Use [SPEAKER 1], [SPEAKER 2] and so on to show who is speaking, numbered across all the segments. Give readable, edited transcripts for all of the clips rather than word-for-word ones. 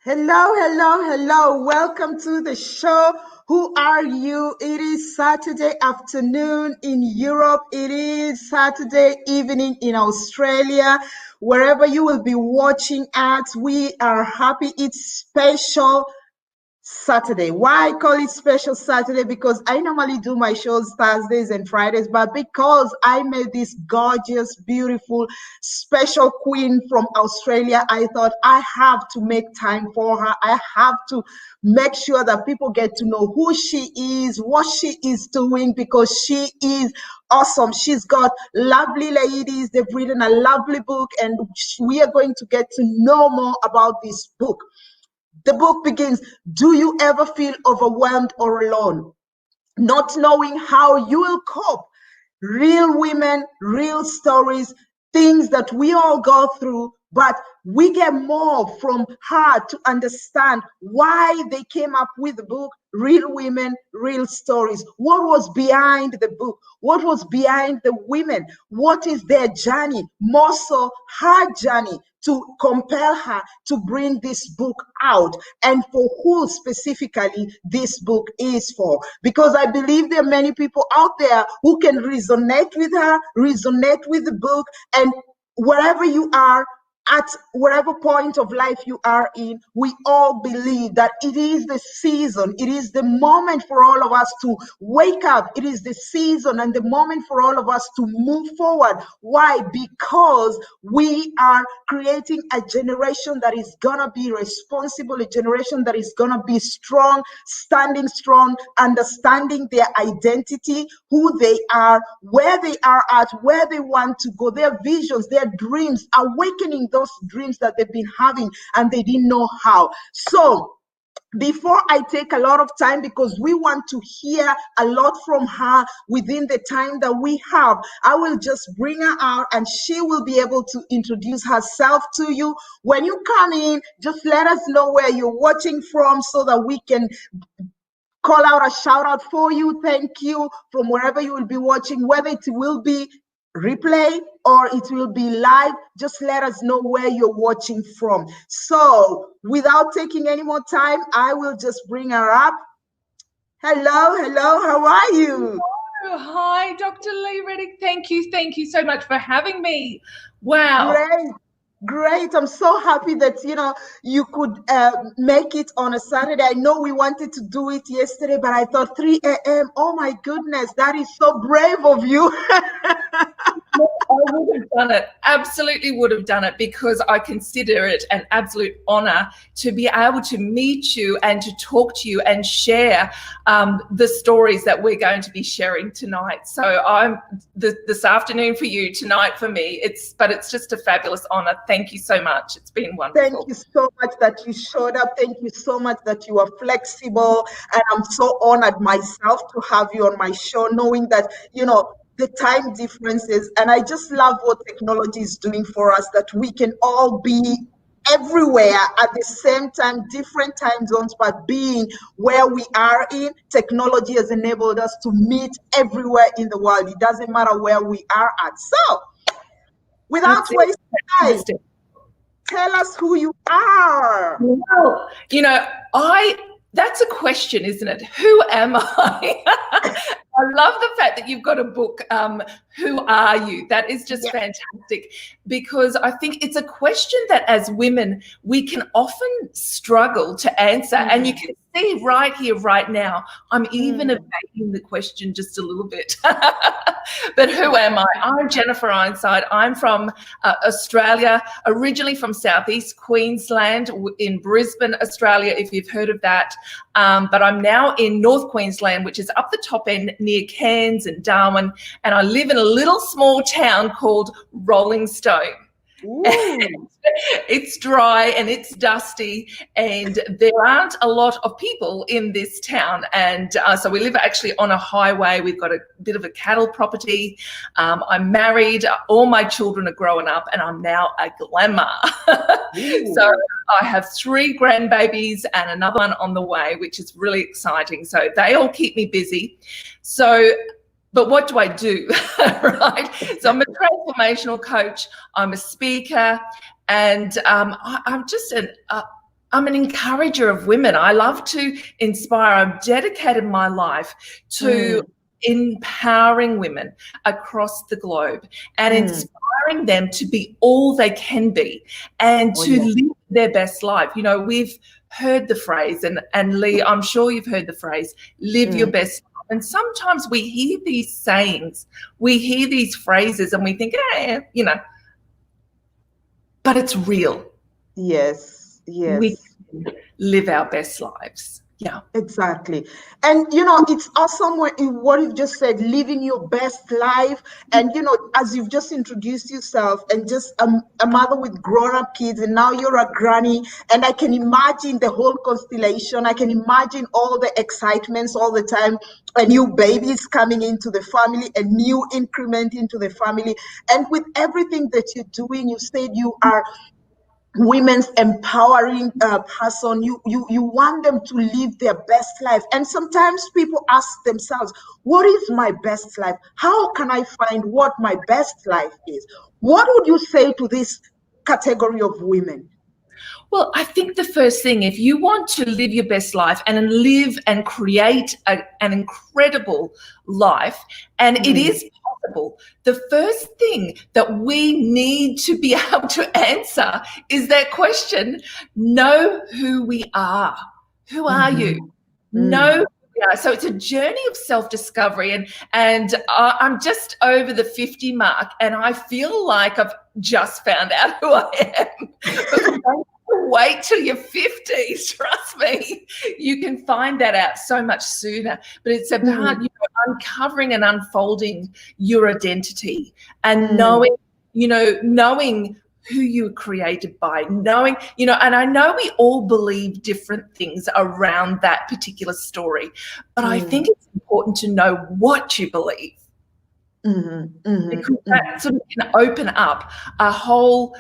[SPEAKER 1] Hello, hello, hello. Welcome to the show. Who are you? It is Saturday afternoon in Europe. It is Saturday evening in Australia. Wherever you will be watching at, we are happy. It's special Saturday. Why I call it special Saturday? Because I normally do my shows Thursdays and Fridays, but because I met this gorgeous, beautiful, special queen from Australia, I thought I have to make time for her. I have to make sure that people get to know who she is, what she is doing, because she is awesome. She's got lovely ladies. They've written a lovely book, and we are going to get to know more about this book. The book begins, do you ever feel overwhelmed or alone, not knowing how you will cope? Real women, real stories, things that we all go through, but we get more from her to understand why they came up with the book, Real Women, Real Stories. What was behind the book? What was behind the women? What is their journey? More so, her journey to compel her to bring this book out, and for who specifically this book is for. Because I believe there are many people out there who can resonate with her, resonate with the book, and wherever you are, at whatever point of life you are in, we all believe that it is the season, it is the moment for all of us to wake up. It is the season and the moment for all of us to move forward. Why? Because we are creating a generation that is gonna be responsible, a generation that is gonna be strong, standing strong, understanding their identity, who they are, where they are at, where they want to go, their visions, their dreams, awakening those dreams that they've been having and they didn't know how. So before I take a lot of time, because we want to hear a lot from her within the time that we have, I will just bring her out and she will be able to introduce herself to you. When you come in, just let us know where you're watching from so that we can call out a shout out for you. Thank you from wherever you will be watching, whether it will be replay or it will be live. Just let us know where you're watching from. So without taking any more time, I will just bring her up. Hello, hello, how are you?
[SPEAKER 2] Hello. Hi, Dr. Lee Reddick. Thank you so much for having me. Wow.
[SPEAKER 1] Great. I'm so happy that you could make it on a Saturday. I know we wanted to do it yesterday, but I thought 3 a.m. Oh my goodness, that is so brave of you.
[SPEAKER 2] I would have done it, absolutely would have done it, because I consider it an absolute honor to be able to meet you and to talk to you and share the stories that we're going to be sharing tonight. So I'm this afternoon for you, tonight for me. It's just a fabulous honor. Thank you so much. It's been wonderful.
[SPEAKER 1] Thank you so much that you showed up. Thank you so much that you are flexible. And I'm so honored myself to have you on my show, knowing that, the time differences. And I just love what technology is doing for us, that we can all be everywhere at the same time, different time zones, but being where we are in. Technology has enabled us to meet everywhere in the world. It doesn't matter where we are at. So without wasting time, tell us who you are.
[SPEAKER 2] Well, that's a question, isn't it? Who am I? I love the fact that you've got a book, Who Are You? That is just fantastic, because I think it's a question that as women, we can often struggle to answer. And you can see right here, right now, I'm even evading the question just a little bit. But who am I? I'm Jennifer Ironside. I'm from Australia, originally from Southeast Queensland in Brisbane, Australia, if you've heard of that. But I'm now in North Queensland, which is up the top end near Cairns and Darwin. And I live in a little small town called Rolling Stone. It's dry and it's dusty, and there aren't a lot of people in this town, and so we live actually on a highway. We've got a bit of a cattle property. I'm married, all my children are growing up, and I'm now a glamour. So I have 3 grandbabies and another one on the way, which is really exciting. So they all keep me busy. But what do I do, right? So I'm a transformational coach, I'm a speaker, and I'm just I'm an encourager of women. I love to inspire. I've dedicated my life to empowering women across the globe and inspiring them to be all they can be and to live their best life. You know, we've heard the phrase, and Lee, I'm sure you've heard the phrase, live your best life. And sometimes we hear these sayings, we hear these phrases, and we think, you know, but it's real.
[SPEAKER 1] Yes.
[SPEAKER 2] We can live our best lives. Yeah,
[SPEAKER 1] exactly. And you know, it's awesome what you've just said, living your best life. And you know, as you've just introduced yourself, and just a mother with grown-up kids, and now you're a granny, and I can imagine the whole constellation. I can imagine all the excitements all the time, a new baby is coming into the family, a new increment into the family. And with everything that you're doing, you said you are women's empowering person. You want them to live their best life. And sometimes people ask themselves, what is my best life? How can I find what my best life is? What would you say to this category of women?
[SPEAKER 2] Well, I think the first thing, if you want to live your best life and live and create an incredible life, and it is possible, the first thing that we need to be able to answer is that question: know who we are. Who are you? Know who we are. So it's a journey of self-discovery, and I'm just over the 50 mark, and I feel like I've just found out who I am. But wait till you're 50. Trust me, you can find that out so much sooner. But it's about uncovering and unfolding your identity and knowing who you were created by, knowing, and I know we all believe different things around that particular story, but I think it's important to know what you believe. Because that sort of can open up a whole,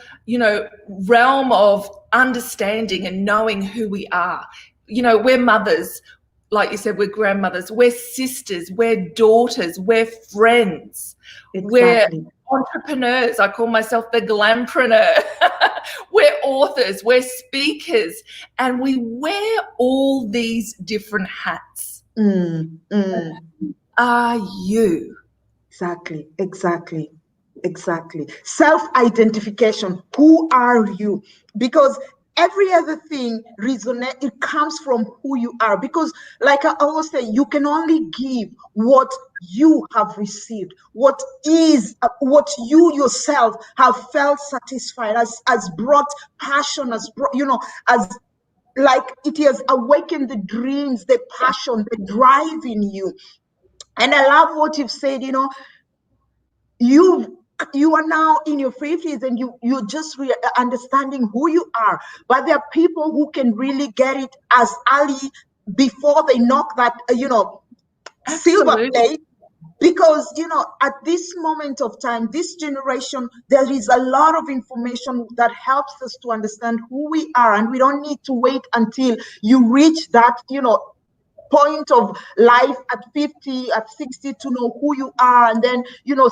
[SPEAKER 2] realm of understanding and knowing who we are. We're mothers, like you said, we're grandmothers, we're sisters, we're daughters, we're friends, we're entrepreneurs. I call myself the glampreneur. We're authors, we're speakers, and we wear all these different hats. Are you?
[SPEAKER 1] Exactly. Self-identification. Who are you? Because every other thing resonates, it comes from who you are. Because like I always say, you can only give what you have received, what you yourself have felt satisfied, as brought passion, as brought, as like it has awakened the dreams, the passion, the drive in you. And I love what you've said, you are now in your 50s, and you're just understanding who you are. But there are people who can really get it as early, before they knock that, silver plate. Because, at this moment of time, this generation, there is a lot of information that helps us to understand who we are. And we don't need to wait until you reach that, point of life at 50, at 60, to know who you are. And then,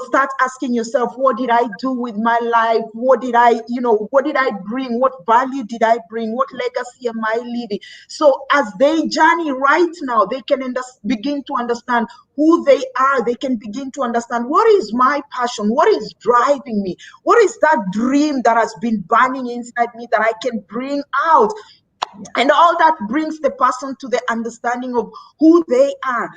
[SPEAKER 1] start asking yourself, what did I do with my life? What did I bring? What value did I bring? What legacy am I leaving? So as they journey right now, they can begin to understand who they are. They can begin to understand, what is my passion? What is driving me? What is that dream that has been burning inside me that I can bring out? And all that brings the person to the understanding of who they are.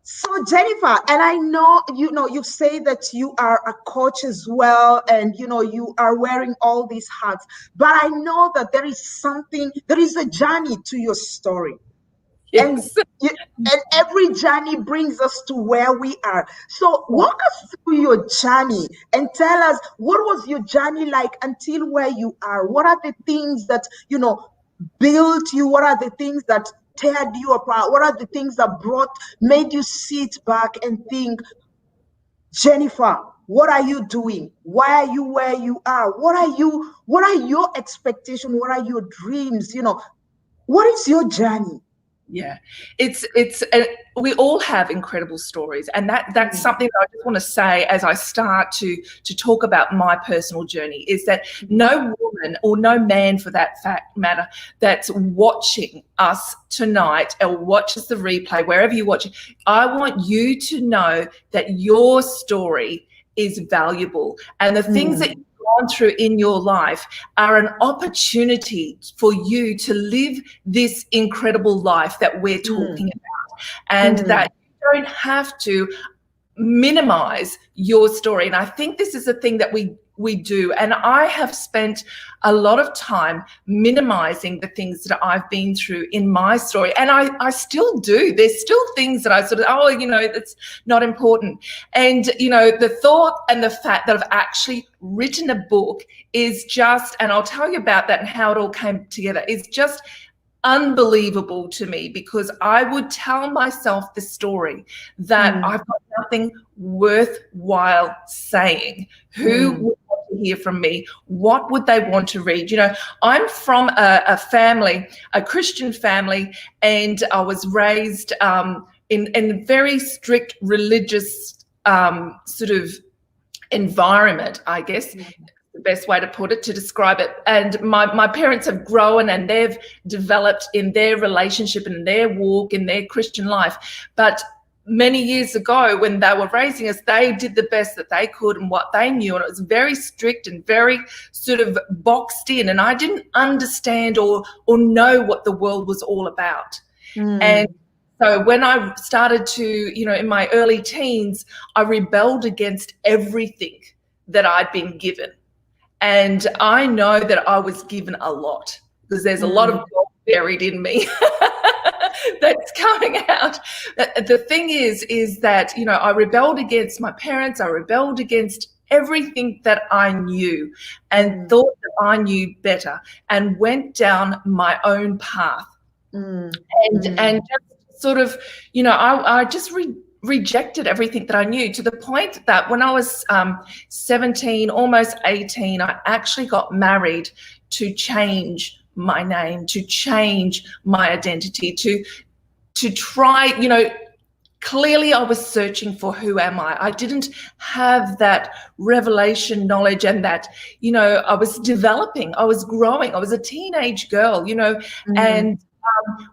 [SPEAKER 1] So Jennifer, and I know, you say that you are a coach as well, and, you are wearing all these hats, but I know that there is a journey to your story. Yes. And every journey brings us to where we are. So walk us through your journey and tell us, what was your journey like until where you are? What are the things that, built you? What are the things that teared you apart? What are the things that made you sit back and think, Jennifer, what are you doing? Why are you where you are? What are your expectations? What are your dreams? What is your journey?
[SPEAKER 2] Yeah, we all have incredible stories, and that's something that I just want to say as I start to talk about my personal journey, is that no woman, or no man for that fact matter, that's watching us tonight or watches the replay, wherever you watch it, I want you to know that your story is valuable, and the things that gone through in your life are an opportunity for you to live this incredible life that we're talking about, and that you don't have to minimize your story. And I think this is a thing that we do, and I have spent a lot of time minimizing the things that I've been through in my story, and I still do. There's still things that I sort of, oh, you know, that's not important. And, you know, the thought and the fact that I've actually written a book is just, and I'll tell you about that and how it all came together, is just unbelievable to me, because I would tell myself the story that I've got nothing worthwhile saying. Who would want to hear from me? What would they want to read? You know, I'm from a family, a Christian family, and I was raised in very strict religious sort of environment, I guess. The best way to put it, to describe it. And my parents have grown and they've developed in their relationship and their walk in their Christian life. But many years ago, when they were raising us, they did the best that they could and what they knew. And it was very strict and very sort of boxed in. And I didn't understand or know what the world was all about. And so when I started to, you know, in my early teens, I rebelled against everything that I'd been given. And I know that I was given a lot, because there's a lot of gold buried in me that's coming out. The thing is that, you know, I rebelled against my parents. I rebelled against everything that I knew and thought that I knew better, and went down my own path. And just sort of, you know, I just rejected everything that I knew, to the point that when I was 17, almost 18, I actually got married to change my name, to change my identity, to try, you know, clearly I was searching for who am I. I didn't have that revelation knowledge, and that, you know, I was developing, I was growing, I was a teenage girl, you know, and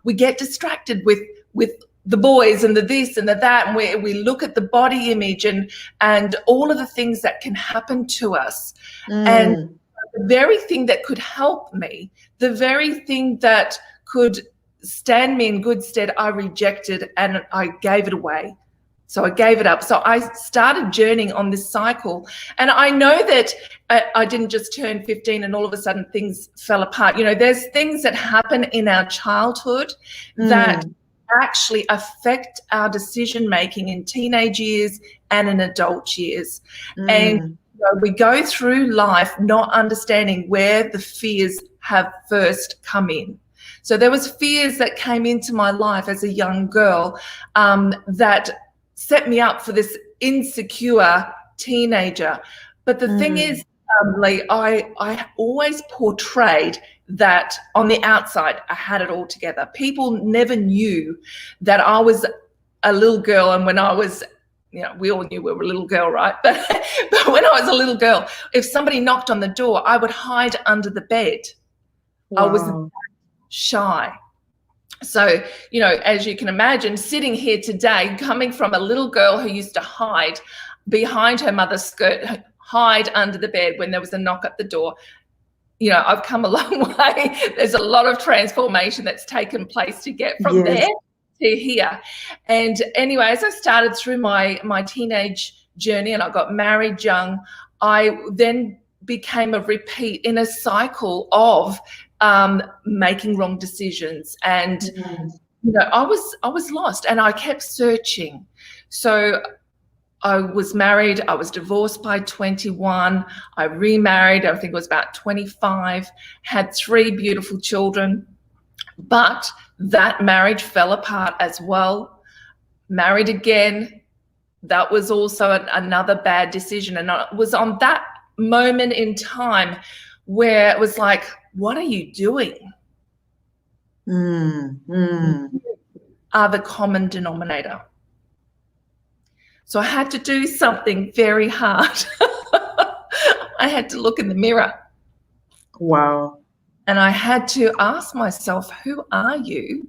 [SPEAKER 2] we get distracted with the boys and the this and the that, and we look at the body image and all of the things that can happen to us. And the very thing that could help me, the very thing that could stand me in good stead, I rejected, and I gave it away. So I gave it up. So I started journeying on this cycle. And I know that I didn't just turn 15 and all of a sudden things fell apart. You know, there's things that happen in our childhood that actually affect our decision making in teenage years and in adult years. And you know, we go through life not understanding where the fears have first come in. So there was fears that came into my life as a young girl that set me up for this insecure teenager. But the thing is, Lee, I always portrayed that on the outside I had it all together. People never knew that I was a little girl, and when I was, you know, we all knew we were a little girl, right? But when I was a little girl, if somebody knocked on the door, I would hide under the bed. Wow. I was shy. So, you know, as you can imagine, sitting here today, coming from a little girl who used to hide behind her mother's skirt, hide under the bed when there was a knock at the door, you know, I've come a long way. There's a lot of transformation that's taken place to get from there to here. And anyway, as I started through my teenage journey and I got married young, I then became a repeat in a cycle of making wrong decisions. And, you know, I was lost and I kept searching. So I was married, I was divorced by 21, I remarried, I think it was about 25, had 3 beautiful children, but that marriage fell apart as well. Married again, that was also another bad decision. And it was on that moment in time where it was like, what are you doing? are the common denominator. So I had to do something very hard. I had to look in the mirror.
[SPEAKER 1] Wow.
[SPEAKER 2] And I had to ask myself, who are you?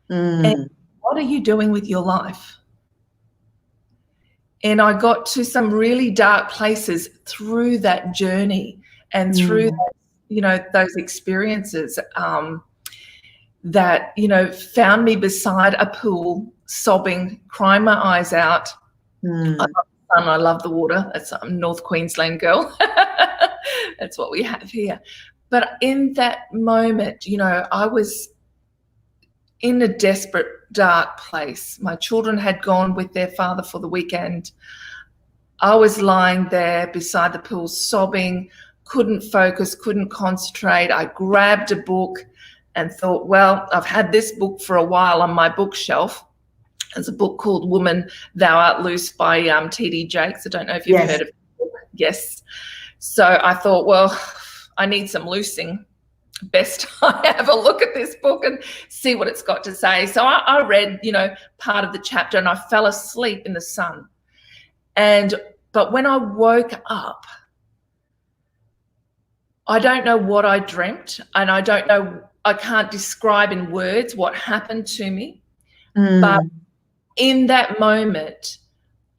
[SPEAKER 2] And what are you doing with your life? And I got to some really dark places through that journey and through, those experiences that, found me beside a pool, sobbing, crying my eyes out. I love the sun, I love the water. I'm a North Queensland girl. That's what we have here. But in that moment, I was in a desperate, dark place. My children had gone with their father for the weekend. I was lying there beside the pool, sobbing, couldn't focus, couldn't concentrate. I grabbed a book and thought, well, I've had this book for a while on my bookshelf. There's a book called Woman, Thou Art Loose by T.D. Jakes. I don't know if you've heard of it. Yes. So I thought, well, I need some loosing. Best I have a look at this book and see what it's got to say. So I read, part of the chapter, and I fell asleep in the sun. But when I woke up, I don't know what I dreamt, and I can't describe in words what happened to me. But in that moment,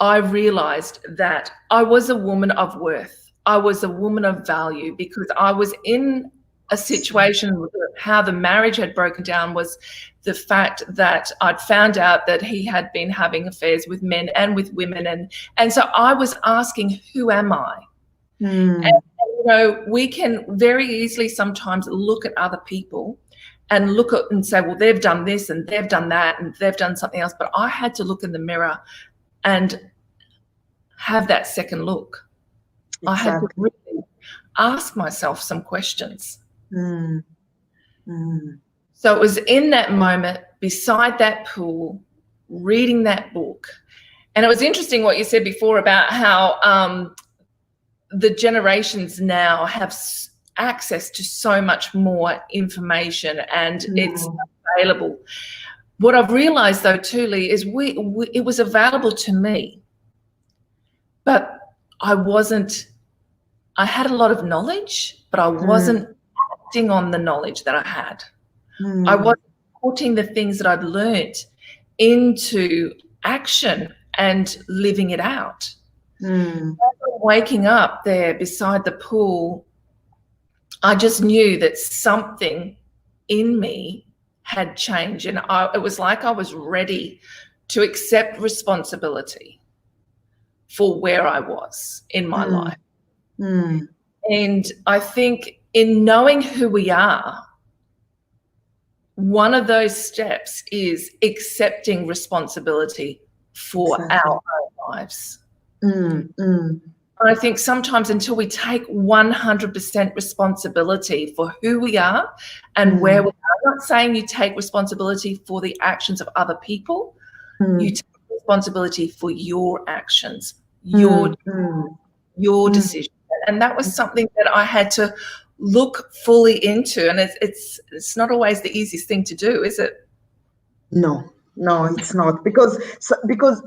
[SPEAKER 2] I realized that I was a woman of worth. I was a woman of value, because I was in a situation. How the marriage had broken down was the fact that I'd found out that he had been having affairs with men and with women. And so I was asking, who am I? And, we can very easily sometimes look at other people and look at and say, well, they've done this and they've done that and they've done something else. But I had to look in the mirror and have that second look. Exactly. I had to really ask myself some questions. So it was in that moment, beside that pool, reading that book. And it was interesting what you said before about how the generations now have access to so much more information, and it's available. What I've realized, though, too, Lee, is it was available to me, but I had a lot of knowledge, but I wasn't acting on the knowledge that I had. I wasn't putting the things that I'd learnt into action and living it out. Waking up there beside the pool, I just knew that something in me had changed, and it was like I was ready to accept responsibility for where I was in my life. And I think in knowing who we are, one of those steps is accepting responsibility for our own lives. I think sometimes until we take 100% responsibility for who we are and where we are, I'm not saying you take responsibility for the actions of other people, you take responsibility for your actions, your decision. And that was something that I had to look fully into, and it's not always the easiest thing to do, is it?
[SPEAKER 1] No, it's not, because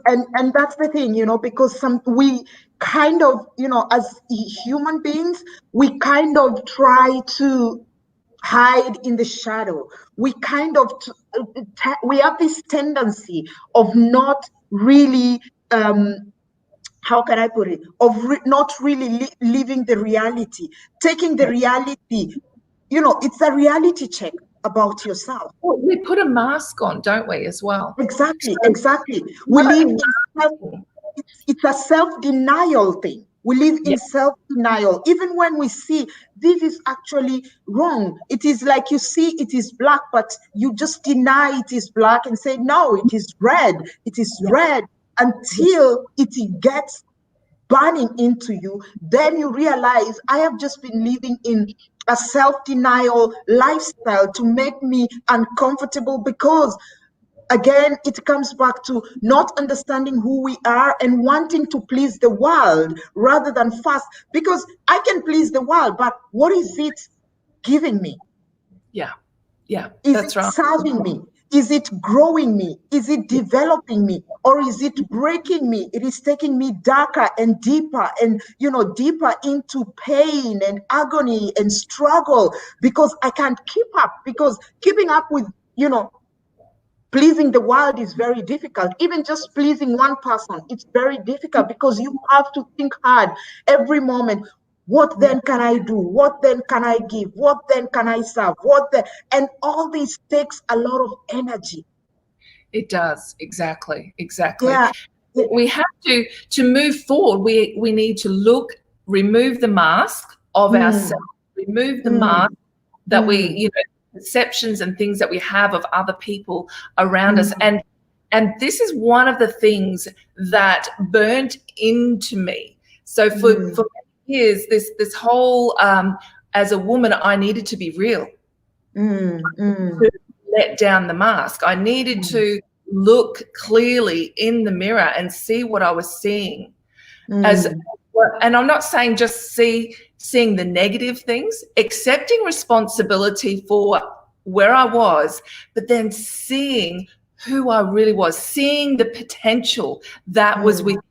[SPEAKER 1] and that's the thing, because we kind of, as human beings, we kind of try to hide in the shadow. We kind of we have this tendency of not really how can I put it, of not really living the reality, taking the reality, it's a reality check about yourself.
[SPEAKER 2] Well, we put a mask on, don't we, as well?
[SPEAKER 1] Exactly. We live in it's a self-denial thing. We live in self-denial. Even when we see this is actually wrong, it is like you see it is black, but you just deny it is black and say, no, it is red. It is red, until it gets burning into you. Then you realize, I have just been living in a self-denial lifestyle to make me uncomfortable, because again, it comes back to not understanding who we are and wanting to please the world rather than fast. Because I can please the world, but what is it giving me?
[SPEAKER 2] Yeah,
[SPEAKER 1] is it serving me? Is it growing me? Is it developing me? Or is it breaking me? It is taking me darker and deeper and, deeper into pain and agony and struggle because I can't keep up, because keeping up with, pleasing the world is very difficult. Even just pleasing one person, it's very difficult because you have to think hard every moment. What then can I do? What then can I give? What then can I serve? What then? And all this takes a lot of energy.
[SPEAKER 2] It does. Exactly.
[SPEAKER 1] Yeah.
[SPEAKER 2] We have to move forward. We need to remove the mask of ourselves, remove the mask that we, perceptions and things that we have of other people around us. And this is one of the things that burnt into me. So for years, this whole, as a woman, I needed to be real. To let down the mask. I needed to look clearly in the mirror and see what I was seeing. And I'm not saying just seeing the negative things, accepting responsibility for where I was, but then seeing who I really was, seeing the potential that was within,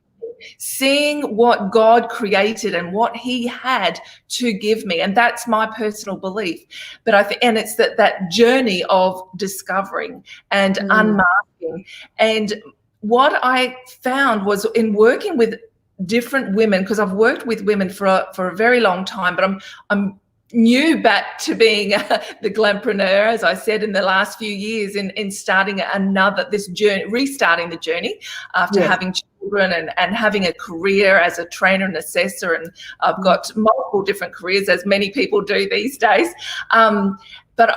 [SPEAKER 2] seeing what God created and what He had to give me. And that's my personal belief. But and it's that journey of discovering and unmasking. And what I found was in working with different women, because I've worked with women for a very long time, but I'm new back to being the glampreneur, as I said, in the last few years in starting this journey, restarting the journey after having children and having a career as a trainer and assessor. And I've got multiple different careers, as many people do these days. But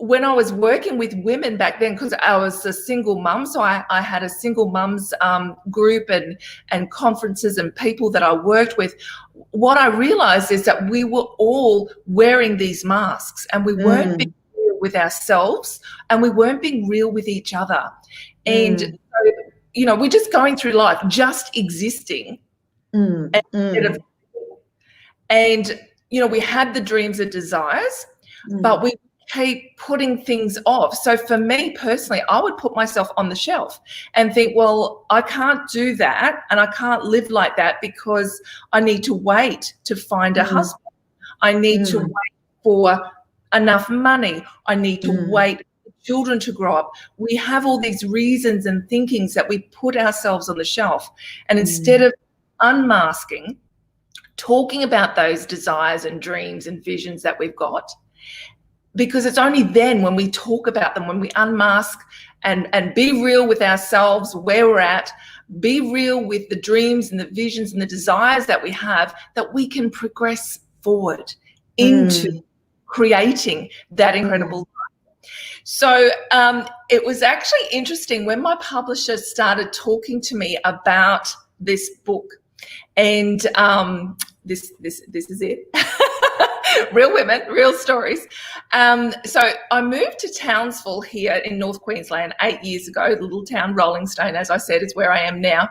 [SPEAKER 2] when I was working with women back then, because I was a single mum, so I had a single mums group and conferences and people that I worked with, what I realized is that we were all wearing these masks and we weren't being real with ourselves and we weren't being real with each other. And, so, we're just going through life, just existing. And, we had the dreams and desires, but we keep putting things off. So for me personally, I would put myself on the shelf and think, well, I can't do that and I can't live like that because I need to wait to find a husband. I need to wait for enough money. I need to wait for children to grow up. We have all these reasons and thinkings that we put ourselves on the shelf. And instead of unmasking, talking about those desires and dreams and visions that we've got, because it's only then when we talk about them, when we unmask and be real with ourselves, where we're at, be real with the dreams and the visions and the desires that we have, that we can progress forward into creating that incredible life. So it was actually interesting when my publisher started talking to me about this book, and this is it. Real women, real stories. So I moved to Townsville here in North Queensland 8 years ago. The little town Rolling Stone, as I said, is where I am now.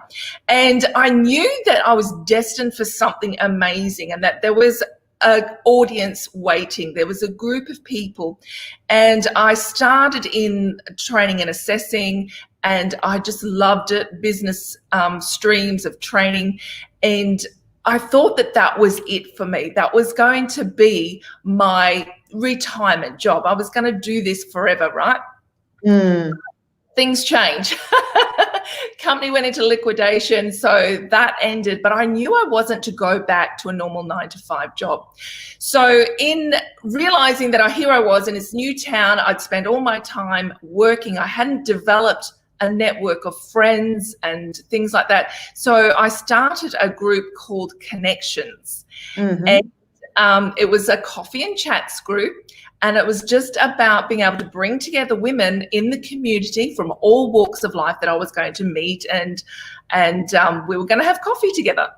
[SPEAKER 2] And I knew that I was destined for something amazing and that there was an audience waiting. There was a group of people. And I started in training and assessing, and I just loved it, business streams of training. And I thought that was it for me. That was going to be my retirement job. I was going to do this forever, right? Things change. Company went into liquidation, so that ended. But I knew I wasn't to go back to a normal 9-to-5 job. So in realizing that here I was in this new town, I'd spent all my time working. I hadn't developed a network of friends and things like that. So I started a group called Connections. And it was a coffee and chats group. And it was just about being able to bring together women in the community from all walks of life that I was going to meet, and we were going to have coffee together.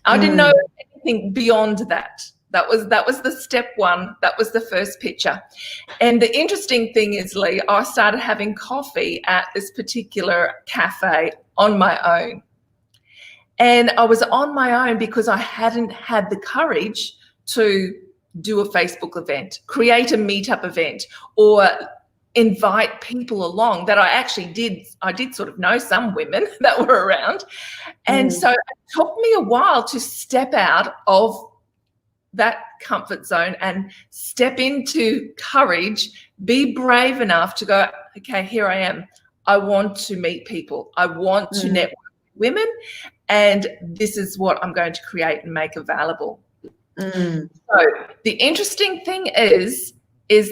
[SPEAKER 2] I didn't know anything beyond that. That was the step one. That was the first picture. And the interesting thing is, Lee, I started having coffee at this particular cafe on my own. And I was on my own because I hadn't had the courage to do a Facebook event, create a meetup event, or invite people along that I did sort of know some women that were around. And so it took me a while to step out of that comfort zone and step into courage, be brave enough to go, okay, here I am. I want to meet people. I want to network with women, and this is what I'm going to create and make available. So the interesting thing is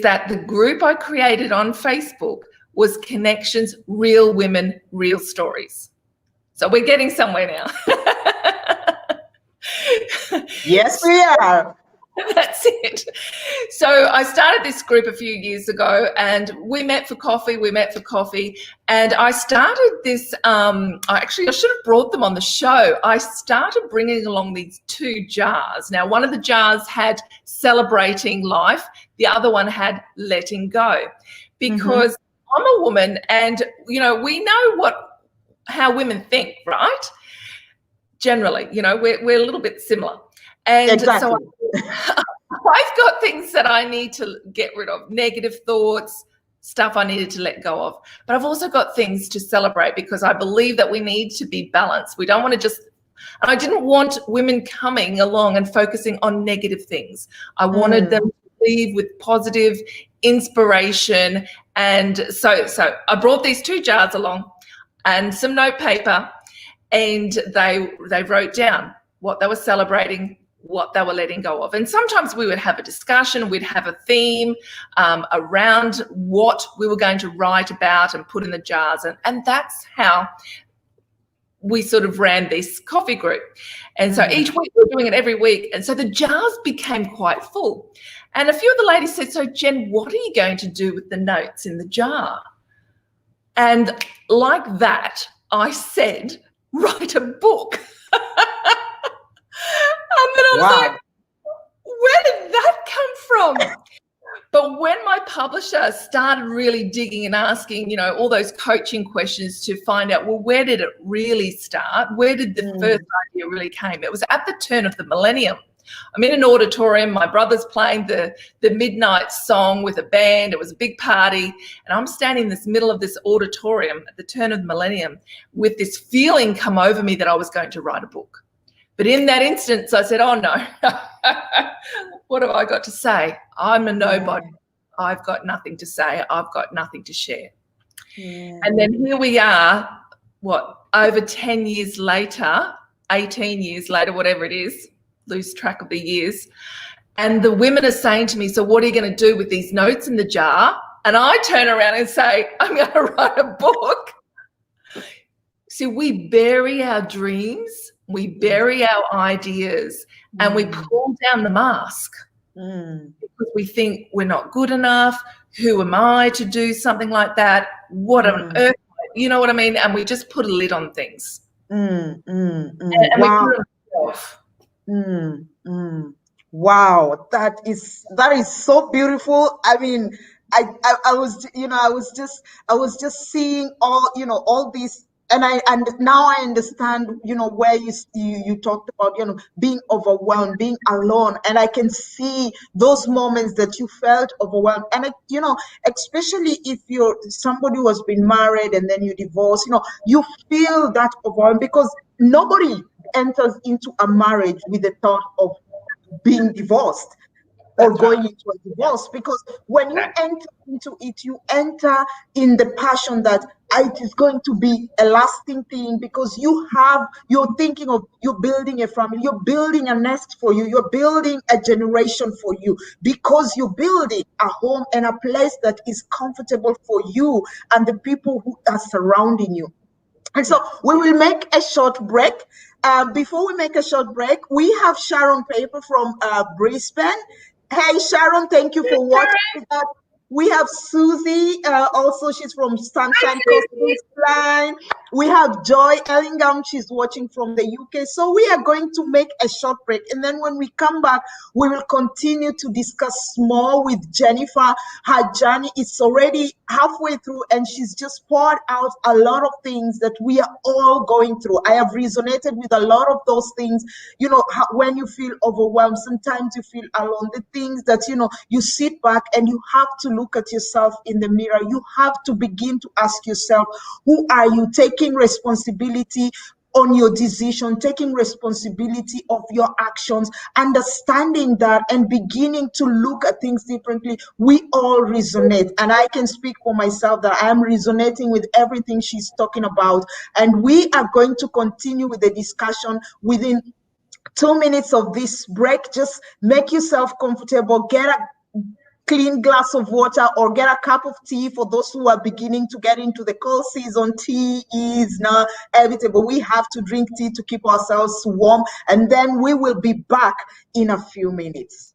[SPEAKER 2] that the group I created on Facebook was Connections, Real Women, Real Stories. So we're getting somewhere now.
[SPEAKER 1] Yes, we are.
[SPEAKER 2] That's it. So I started this group a few years ago, and we met for coffee. And I started this, I should have brought them on the show. I started bringing along these 2 jars. Now, one of the jars had celebrating life. The other one had letting go, because I'm a woman, and, we know how women think, right? Generally, we're a little bit similar. And exactly. So I've got things that I need to get rid of, negative thoughts, stuff I needed to let go of. But I've also got things to celebrate, because I believe that we need to be balanced. We don't want to and I didn't want women coming along and focusing on negative things. I wanted them to leave with positive inspiration. And so I brought these 2 jars along and some note paper, and they wrote down what they were celebrating, what they were letting go of. And sometimes we would have a discussion, we'd have a theme around what we were going to write about and put in the jars. And that's how we sort of ran this coffee group. And so each week we're doing it every week. And so the jars became quite full. And a few of the ladies said, so Jen, what are you going to do with the notes in the jar? And like that, I said, write a book. And then I was like, where did that come from? But when my publisher started really digging and asking, all those coaching questions to find out, well, where did it really start? Where did the first idea really came? It was at the turn of the millennium. I'm in an auditorium. My brother's playing the midnight song with a band. It was a big party. And I'm standing in this middle of this auditorium at the turn of the millennium with this feeling come over me that I was going to write a book. But in that instance, I said, oh, no, what have I got to say? I'm a nobody. I've got nothing to say. I've got nothing to share. Yeah. And then here we are, over 10 years later, 18 years later, whatever it is, lose track of the years. And the women are saying to me, so what are you going to do with these notes in the jar? And I turn around and say, I'm going to write a book. See, we bury our dreams. We bury our ideas and we pull down the mask because we think we're not good enough. Who am I to do something like that? What on earth? You know what I mean? And we just put a lid on things. And we put it off.
[SPEAKER 1] Wow, that is so beautiful. I mean, I was just seeing all these. And now I understand, where you talked about, being overwhelmed, being alone. And I can see those moments that you felt overwhelmed. And, especially if you're somebody who has been married and then you divorce, you feel that overwhelmed because nobody enters into a marriage with the thought of being divorced. Or going into a divorce, because when you enter into it, you enter in the passion that it is going to be a lasting thing, because you're thinking of, you're building a family, you're building a nest for you, you're building a generation for you, because you're building a home and a place that is comfortable for you and the people who are surrounding you. And so we will make a short break. Before we make a short break, we have Sharon Paper from Brisbane. Hey, Sharon, thank you for watching that. We have Susie, also she's from Sunshine Coast Line. We have Joy Ellingham. She's watching from the UK. So we are going to make a short break. And then when we come back, we will continue to discuss more with Jennifer. Her journey is already halfway through, and she's just poured out a lot of things that we are all going through. I have resonated with a lot of those things. You know, when you feel overwhelmed, sometimes you feel alone. The things that, you know, you sit back and you have to look at yourself in the mirror. You have to begin to ask yourself, who are you? Taking responsibility on your decision, taking responsibility of your actions, understanding that and beginning to look at things differently. We all resonate. And I can speak for myself that I am resonating with everything she's talking about. And we are going to continue with the discussion within 2 minutes of this break. Just make yourself comfortable, get a clean glass of water or get a cup of tea. For those who are beginning to get into the cold season, tea is now inevitable. We have to drink tea to keep ourselves warm, and then we will be back in a few minutes.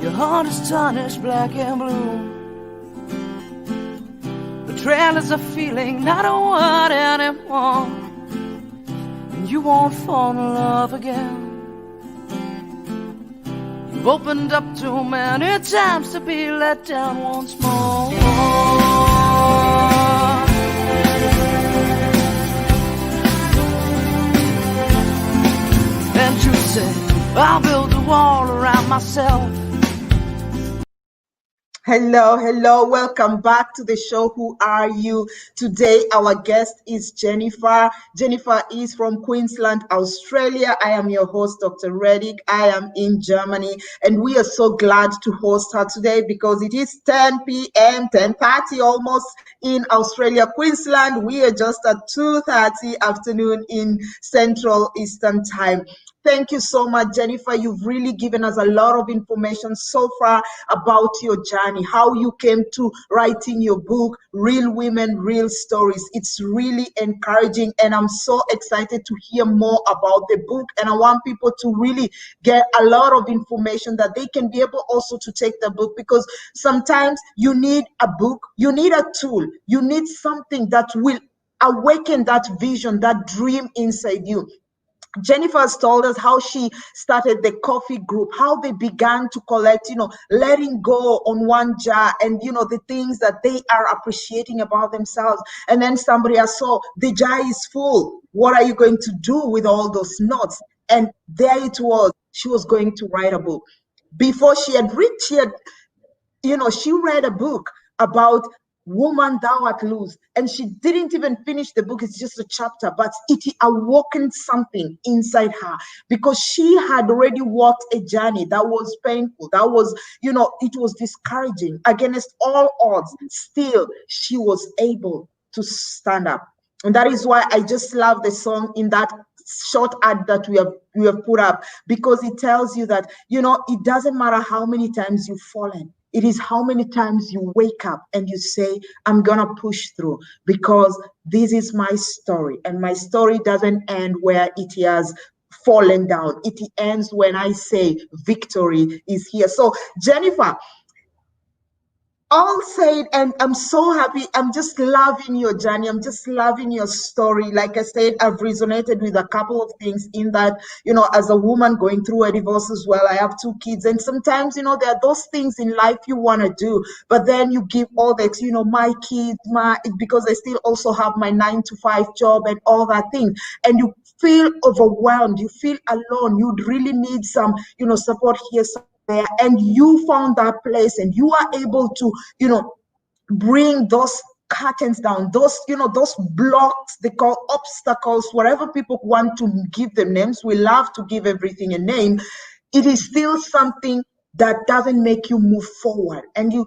[SPEAKER 3] Your heart is tarnished black and blue. Betrayal is a feeling, not a word anymore. And you won't fall in love again. You've opened up too many times to be let down once more. And you say, I'll build a wall around myself.
[SPEAKER 1] Hello, welcome back to the show. Who are you? Today, our guest is Jennifer. Jennifer is from Queensland, Australia. I am your host, Dr. Reddick. I am in Germany, and we are so glad to host her today because it is 10 p.m., 10:30 almost in Australia, Queensland. We are just at 2:30 afternoon in Central Eastern Time. Thank you so much, Jennifer. You've really given us a lot of information so far about your journey, how you came to writing your book, Real Women, Real Stories. It's really encouraging, and I'm so excited to hear more about the book. And I want people to really get a lot of information that they can be able also to take the book, because sometimes you need a book, you need a tool, you need something that will awaken that vision, that dream inside you. Jennifer has told us how she started the coffee group, how they began to collect, letting go on one jar and, the things that they are appreciating about themselves. And then somebody else saw the jar is full. What are you going to do with all those notes? And there it was. She was going to write a book. Before she had she read a book about Woman Thou Art Loose, and she didn't even finish the book. It's just a chapter, but it awoken something inside her, because she had already walked a journey that was painful, that was, it was discouraging against all odds. Still, she was able to stand up. And that is why I just love the song in that short ad that we have put up, because it tells you that, it doesn't matter how many times you've fallen. It is how many times you wake up and you say, I'm going to push through, because this is my story. And my story doesn't end where it has fallen down. It ends when I say victory is here. So, Jennifer, all said, and I'm so happy. I'm just loving your journey. I'm just loving your story. Like I said, I've resonated with a couple of things in that, as a woman going through a divorce as well, I have 2 kids. And sometimes, there are those things in life you want to do, but then you give all that, my kids, because I still also have my 9-to-5 job and all that thing. And you feel overwhelmed. You feel alone. You really need some, support here, there, and you found that place, and you are able to bring those curtains down, those those blocks they call obstacles, whatever people want to give them names. We love to give everything a name. It is still something that doesn't make you move forward. And you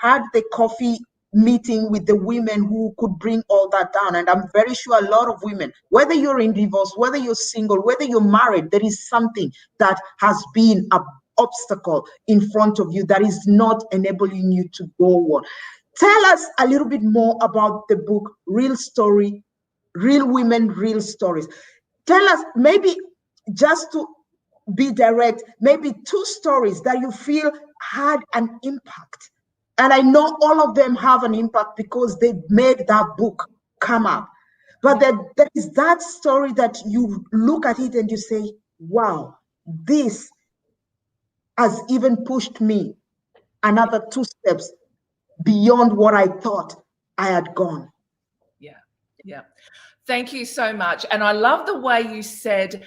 [SPEAKER 1] had the coffee meeting with the women who could bring all that down. And I'm very sure a lot of women, whether you're in divorce, whether you're single, whether you're married, there is something that has been a obstacle in front of you that is not enabling you to go on. Tell us a little bit more about the book, Real Story, Real Women, Real Stories. Tell us, maybe just to be direct, maybe 2 stories that you feel had an impact. And I know all of them have an impact because they made that book come up. But there is that story that you look at it and you say, wow, this has even pushed me another 2 steps beyond what I thought I had gone.
[SPEAKER 2] Yeah, yeah. Thank you so much. And I love the way you said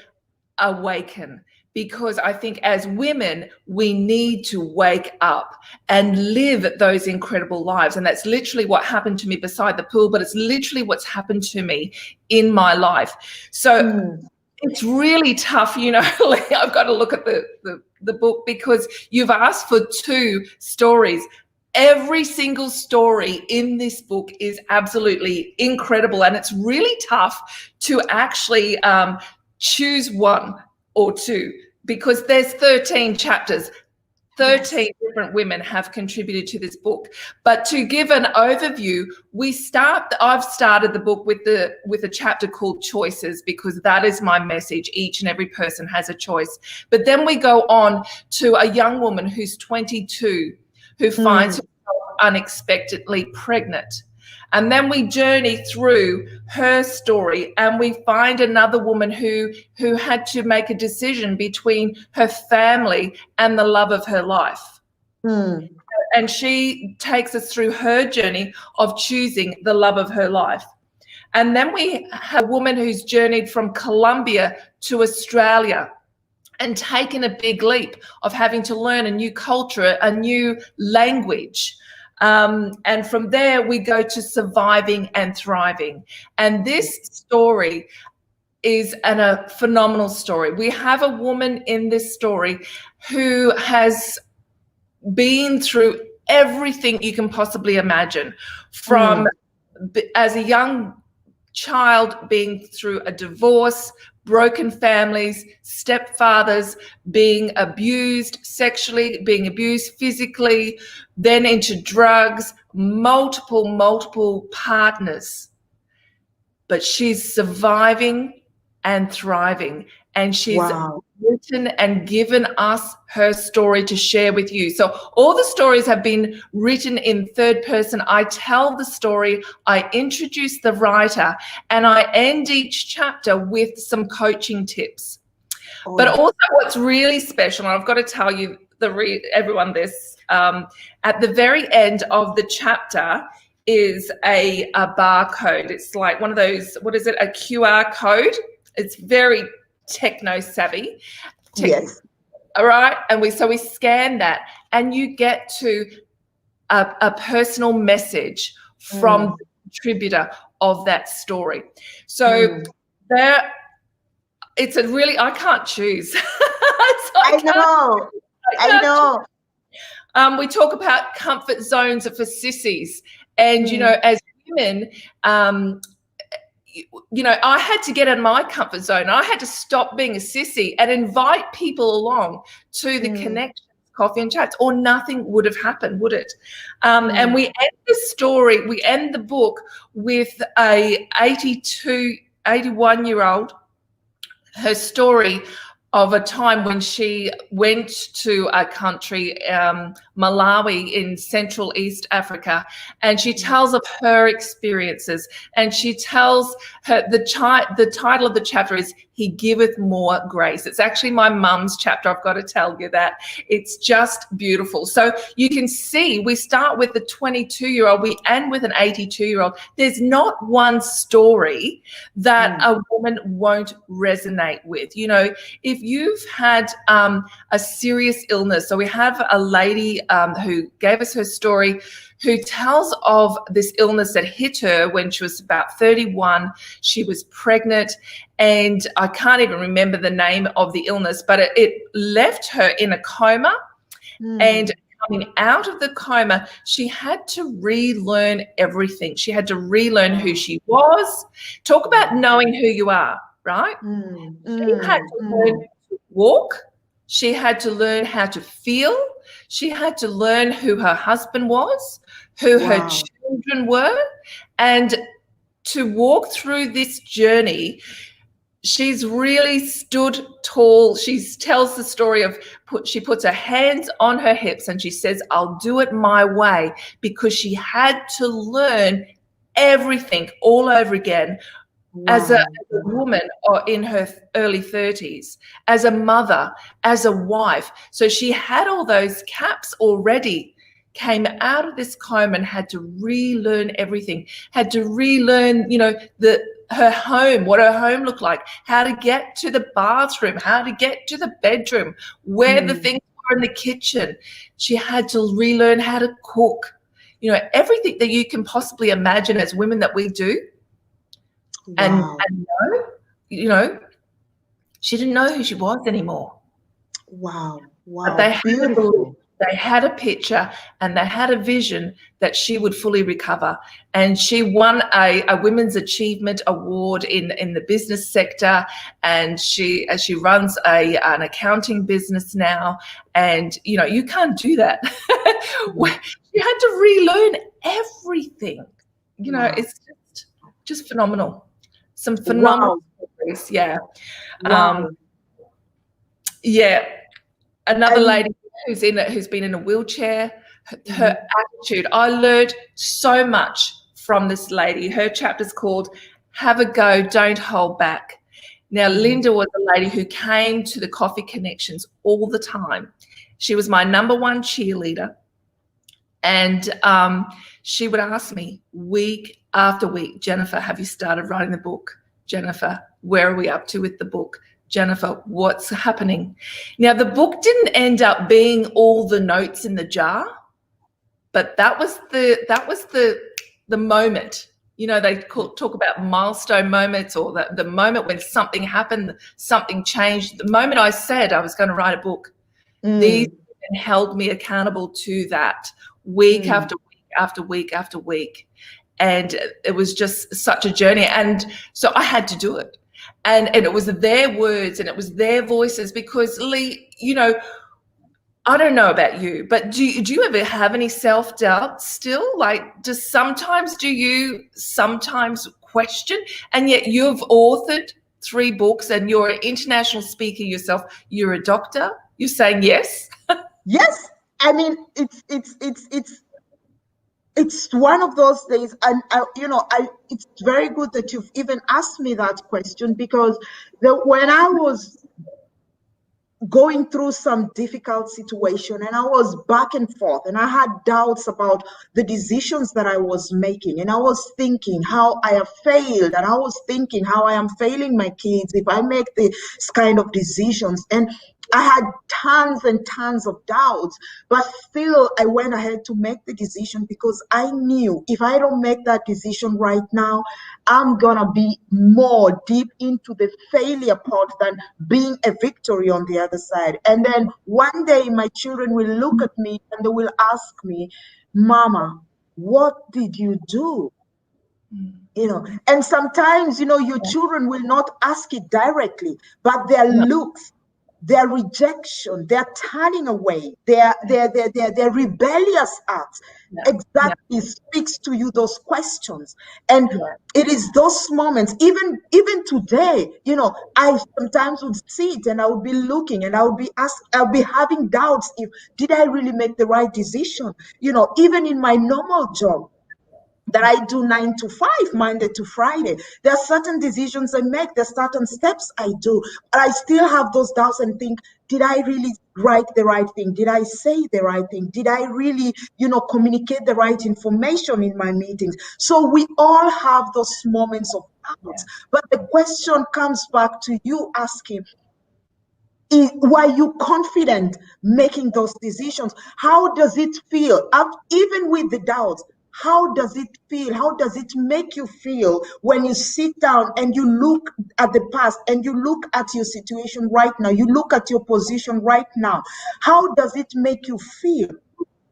[SPEAKER 2] awaken, because I think as women, we need to wake up and live those incredible lives. And that's literally what happened to me beside the pool, but it's literally what's happened to me in my life. So it's really tough, you know, I've got to look at the book, because you've asked for 2 stories. Every single story in this book is absolutely incredible, and it's really tough to actually choose 1 or 2, because there's 13 chapters. 13 different women have contributed to this book. But to give an overview, I've started the book with a chapter called Choices, because that is my message. Each and every person has a choice. But then we go on to a young woman who's 22 who finds herself unexpectedly pregnant. And then we journey through her story, and we find another woman who had to make a decision between her family and the love of her life. And she takes us through her journey of choosing the love of her life. And then we have a woman who's journeyed from Colombia to Australia and taken a big leap of having to learn a new culture, a new language. And from there, we go to surviving and thriving. And this story is a phenomenal story. We have a woman in this story who has been through everything you can possibly imagine, from as a young child being through a divorce, broken families, stepfathers, being abused sexually, being abused physically, then into drugs, multiple partners. But she's surviving and thriving, and she's written and given us her story to share with you. So all the stories have been written in 3rd person. I tell the story, I introduce the writer, and I end each chapter with some coaching tips. But also what's really special, and I've got to tell you, everyone this, at the very end of the chapter is a barcode. It's like one of those, what is it, a QR code. It's very techno savvy.
[SPEAKER 1] Yes.
[SPEAKER 2] All right. And we scan that, and you get to a personal message from the contributor of that story. So it's a really, I can't choose. I know. We talk about comfort zones for sissies, and you know, as women, you know, I had to get in my comfort zone. I had to stop being a sissy and invite people along to the connections, coffee and chats, or nothing would have happened, would it? And we end the book with a 81-year-old, her story of a time when she went to a country, Malawi in Central East Africa, and she tells of her experiences, and she tells her, the title of the chapter is He Giveth More Grace. It's actually my mum's chapter, I've got to tell you that. It's just beautiful. So you can see, we start with the 22-year-old, we end with an 82-year-old. There's not one story that a woman won't resonate with. You know, if you've had a serious illness, so we have a lady who gave us her story, who tells of this illness that hit her when she was about 31. She was pregnant, and I can't even remember the name of the illness, but it left her in a coma. And coming out of the coma, she had to relearn everything. She had to relearn who she was. Talk about knowing who you are, right? She had to learn to walk. She had to learn how to feel. She had to learn who her husband was, who her children were. And to walk through this journey, she's really stood tall. She tells the story of she puts her hands on her hips and she says, I'll do it my way, because she had to learn everything all over again. Wow. As a woman or in her early 30s, as a mother, as a wife. So she had all those caps already, came out of this coma and had to relearn everything, had to relearn, you know, her home, what her home looked like, how to get to the bathroom, how to get to the bedroom, where the things were in the kitchen. She had to relearn how to cook, you know, everything that you can possibly imagine as women that we do. Wow. And you know, she didn't know who she was anymore.
[SPEAKER 1] Wow.
[SPEAKER 2] But they had a picture and they had a vision that she would fully recover. And she won a Women's Achievement Award in the business sector. And she runs an accounting business now. And, you know, you can't do that. You had to relearn everything. You know, it's just phenomenal. Some phenomenal stories, yeah. Yeah. Another lady who's been in a wheelchair, her attitude. I learned so much from this lady. Her chapter's called Have a Go, Don't Hold Back. Now, Linda was a lady who came to the coffee connections all the time. She was my #1 cheerleader. And she would ask me week after week, Jennifer, have you started writing the book? Jennifer, where are we up to with the book? Jennifer, what's happening? Now, the book didn't end up being all the notes in the jar, but that was the moment. You know, they talk about milestone moments, or the moment when something happened, something changed. The moment I said I was going to write a book, these women held me accountable to that week after week after week after week. And it was just such a journey. And so I had to do it. And it was their words and it was their voices, because, Lee, you know, I don't know about you, but do you ever have any self-doubt still? Like, do you sometimes question? And yet you've authored 3 books and you're an international speaker yourself. You're a doctor. You're saying yes?
[SPEAKER 1] Yes. I mean, it's one of those days, and it's very good that you've even asked me that question, because when I was going through some difficult situation and I was back and forth and I had doubts about the decisions that I was making, and I was thinking how I have failed, and I was thinking how I am failing my kids if I make this kind of decisions, and I had tons and tons of doubts, but still I went ahead to make the decision, because I knew if I don't make that decision right now, I'm gonna be more deep into the failure part than being a victory on the other side. And then one day my children will look at me and they will ask me, Mama, what did you do? You know, and sometimes, you know, your children will not ask it directly, but their looks, their rejection, their turning away, their rebellious acts exactly speaks to you those questions. And it is those moments, even today, you know, I sometimes would sit and I would be looking and I'll be having doubts if did I really make the right decision? You know, even in my normal job that I do 9 to 5, Monday to Friday, there are certain decisions I make, there are certain steps I do, but I still have those doubts and think, did I really write the right thing? Did I say the right thing? Did I really, you know, communicate the right information in my meetings? So we all have those moments of doubts, but the question comes back to you asking, were you confident making those decisions? How does it feel? Even with the doubts, how does it feel? How does it make you feel when you sit down and you look at the past and you look at your situation right now? You look at your position right now. How does it make you feel?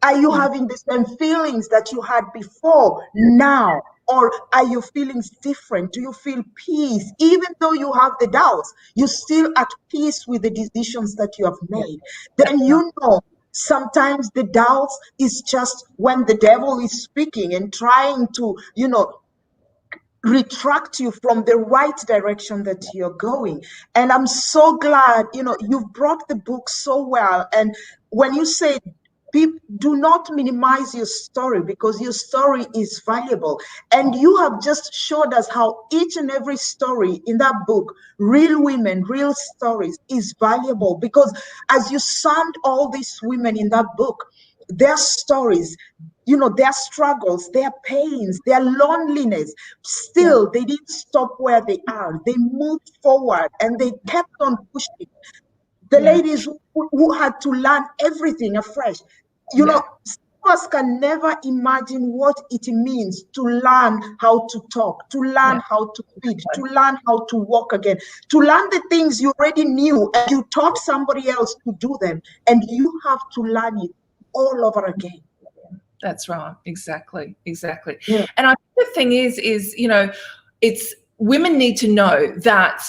[SPEAKER 1] Are you having the same feelings that you had before now? Or are your feelings different? Do you feel peace? Even though you have the doubts, you're still at peace with the decisions that you have made. Then you know sometimes the doubts is just when the devil is speaking and trying to, you know, retract you from the right direction that you're going. And I'm so glad, you've brought the book so well. And when you say, people, do not minimize your story, because your story is valuable. And you have just showed us how each and every story in that book, real women, real stories, is valuable. Because as you summed all these women in that book, their stories, their struggles, their pains, their loneliness, still they didn't stop where they are. They moved forward and they kept on pushing. The ladies who had to learn everything afresh. Some of us can never imagine what it means to learn how to talk, to learn how to feed, to learn how to walk again, to learn the things you already knew and you taught somebody else to do them, and you have to learn it all over again.
[SPEAKER 2] That's right. Exactly.
[SPEAKER 1] Yeah.
[SPEAKER 2] And I think the thing is, it's women need to know that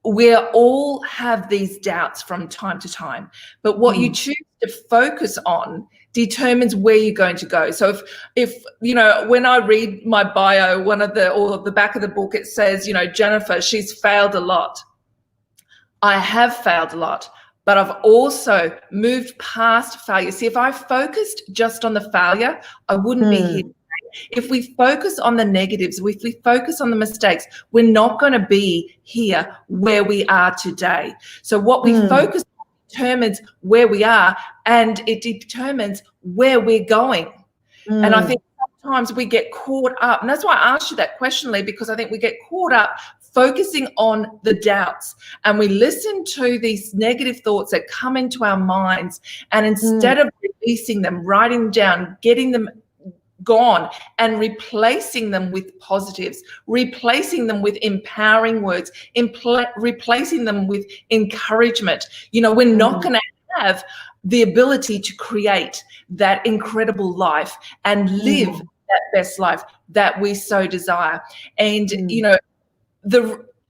[SPEAKER 2] we all have these doubts from time to time, but what you choose to focus on determines where you're going to go. So if when I read my bio, or the back of the book, it says, Jennifer, she's failed a lot. I have failed a lot, but I've also moved past failure. See, if I focused just on the failure, I wouldn't be here. If we focus on the negatives, if we focus on the mistakes, we're not going to be here where we are today. So what we focus on determines where we are, and it determines where we're going. And I think sometimes we get caught up, and that's why I asked you that question, Lee, because I think we get caught up focusing on the doubts, and we listen to these negative thoughts that come into our minds, and instead of releasing them, writing down, getting them gone, and replacing them with positives, replacing them with empowering words, replacing them with encouragement, we're not going to have the ability to create that incredible life and live that best life that we so desire. And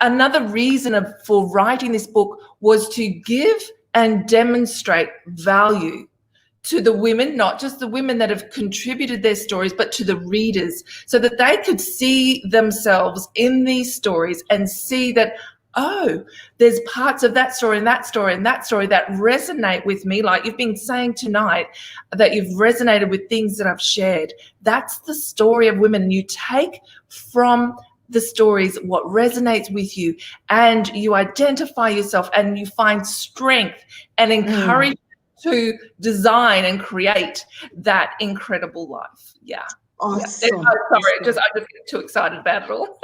[SPEAKER 2] another reason for writing this book was to give and demonstrate value to the women, not just the women that have contributed their stories, but to the readers, so that they could see themselves in these stories and see that, oh, there's parts of that story and that story and that story that resonate with me, like you've been saying tonight, that you've resonated with things that I've shared. That's the story of women. You take from the stories what resonates with you, and you identify yourself, and you find strength and encouragement to design and create that incredible life.
[SPEAKER 1] Awesome.
[SPEAKER 2] I just get too excited about it all.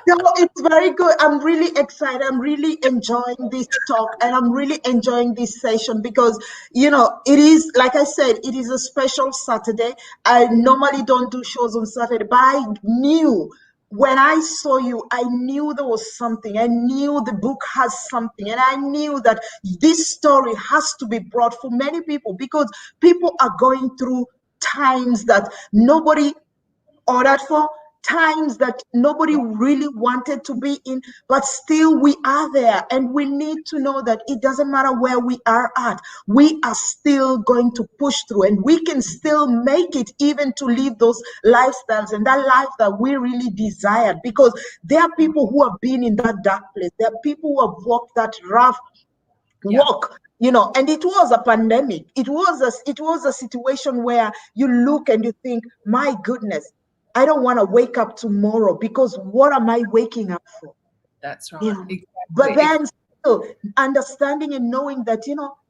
[SPEAKER 1] No, it's very good. I'm really excited. I'm really enjoying this talk, and I'm really enjoying this session because, it is, like I said, it is a special Saturday. I normally don't do shows on Saturday, but I knew when I saw you, I knew there was something. I knew the book has something, and I knew that this story has to be brought for many people, because people are going through times that nobody ordered for, times that nobody really wanted to be in, but still we are there. And we need to know that it doesn't matter where we are at, we are still going to push through, and we can still make it, even to live those lifestyles and that life that we really desired. Because there are people who have been in that dark place. There are people who have walked that rough walk, and it was a pandemic. It was a situation where you look and you think, my goodness, I don't want to wake up tomorrow, because what am I waking up for?
[SPEAKER 2] That's right.
[SPEAKER 1] Exactly. But then still understanding and knowing that,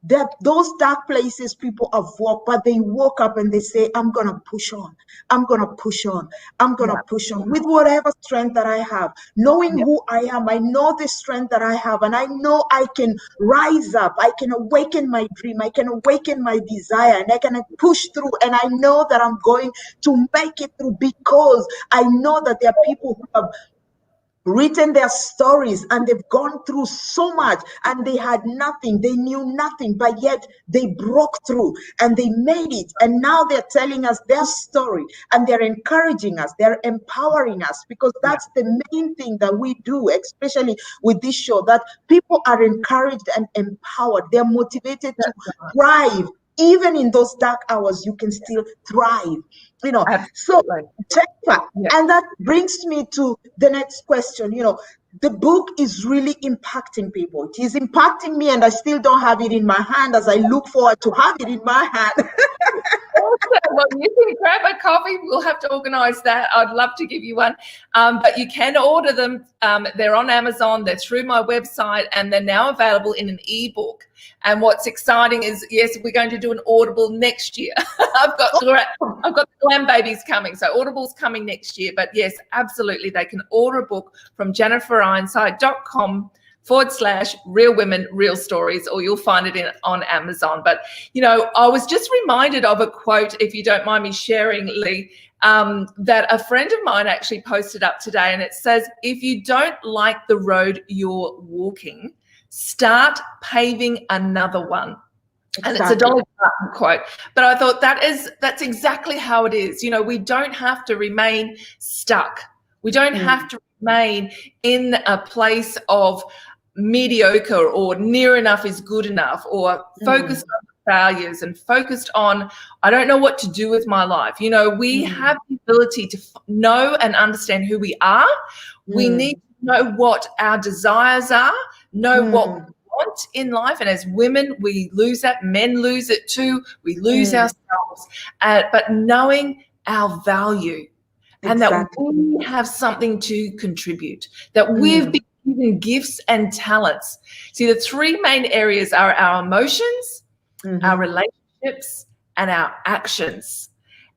[SPEAKER 1] that those dark places people have walked, but they woke up and they say, I'm going to push on. I'm going to push on. I'm going to push on with whatever strength that I have. Knowing who I am, I know the strength that I have, and I know I can rise up. I can awaken my dream. I can awaken my desire, and I can push through. And I know that I'm going to make it through, because I know that there are people who have written their stories and they've gone through so much, and they had nothing, they knew nothing, but yet they broke through and they made it. And now they're telling us their story, and they're encouraging us, they're empowering us, because that's the main thing that we do, especially with this show, that people are encouraged and empowered. They're motivated to thrive even in those dark hours, you can still thrive. So Jennifer, and that brings me to the next question. The book is really impacting people. It is impacting me, and I still don't have it in my hand, as I look forward to have it in my hand.
[SPEAKER 2] Well, you can grab a copy. We'll have to organise that. I'd love to give you one. But you can order them. They're on Amazon. They're through my website, and they're now available in an ebook. And what's exciting is, yes, we're going to do an Audible next year. I've got the glam babies coming, so Audible's coming next year. But yes, absolutely, they can order a book from JenniferIronside.com/Real Women, Real Stories, or you'll find it on Amazon. But, I was just reminded of a quote, if you don't mind me sharing, Lee, that a friend of mine actually posted up today, and it says, if you don't like the road you're walking, start paving another one. And it's a Dolly Parton quote. But I thought that's exactly how it is. We don't have to remain stuck. We don't have to remain in a place of mediocre or near enough is good enough, or focused on failures and focused on, I don't know what to do with my life. We have the ability to know and understand who we are. We need to know what our desires are, know what we want in life. And as women, we lose that. Men lose it too. We lose ourselves. But knowing our value, and that we have something to contribute, that we've been given gifts and talents. See, the three main areas are our emotions, our relationships, and our actions.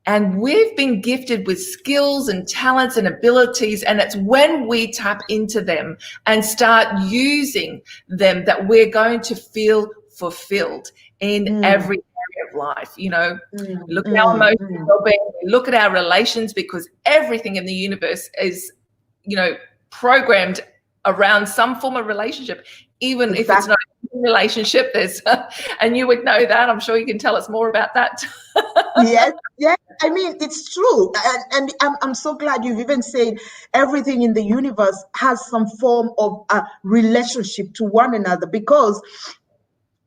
[SPEAKER 2] And we've been gifted with skills and talents and abilities, and it's when we tap into them and start using them that we're going to feel fulfilled in every area of life. We look at our emotional well-being, we look at our relations, because everything in the universe is, programmed around some form of relationship, even if it's not a relationship. There's, and you would know that. I'm sure you can tell us more about that.
[SPEAKER 1] Yes. I mean, it's true. And I'm so glad you've even said everything in the universe has some form of a relationship to one another, because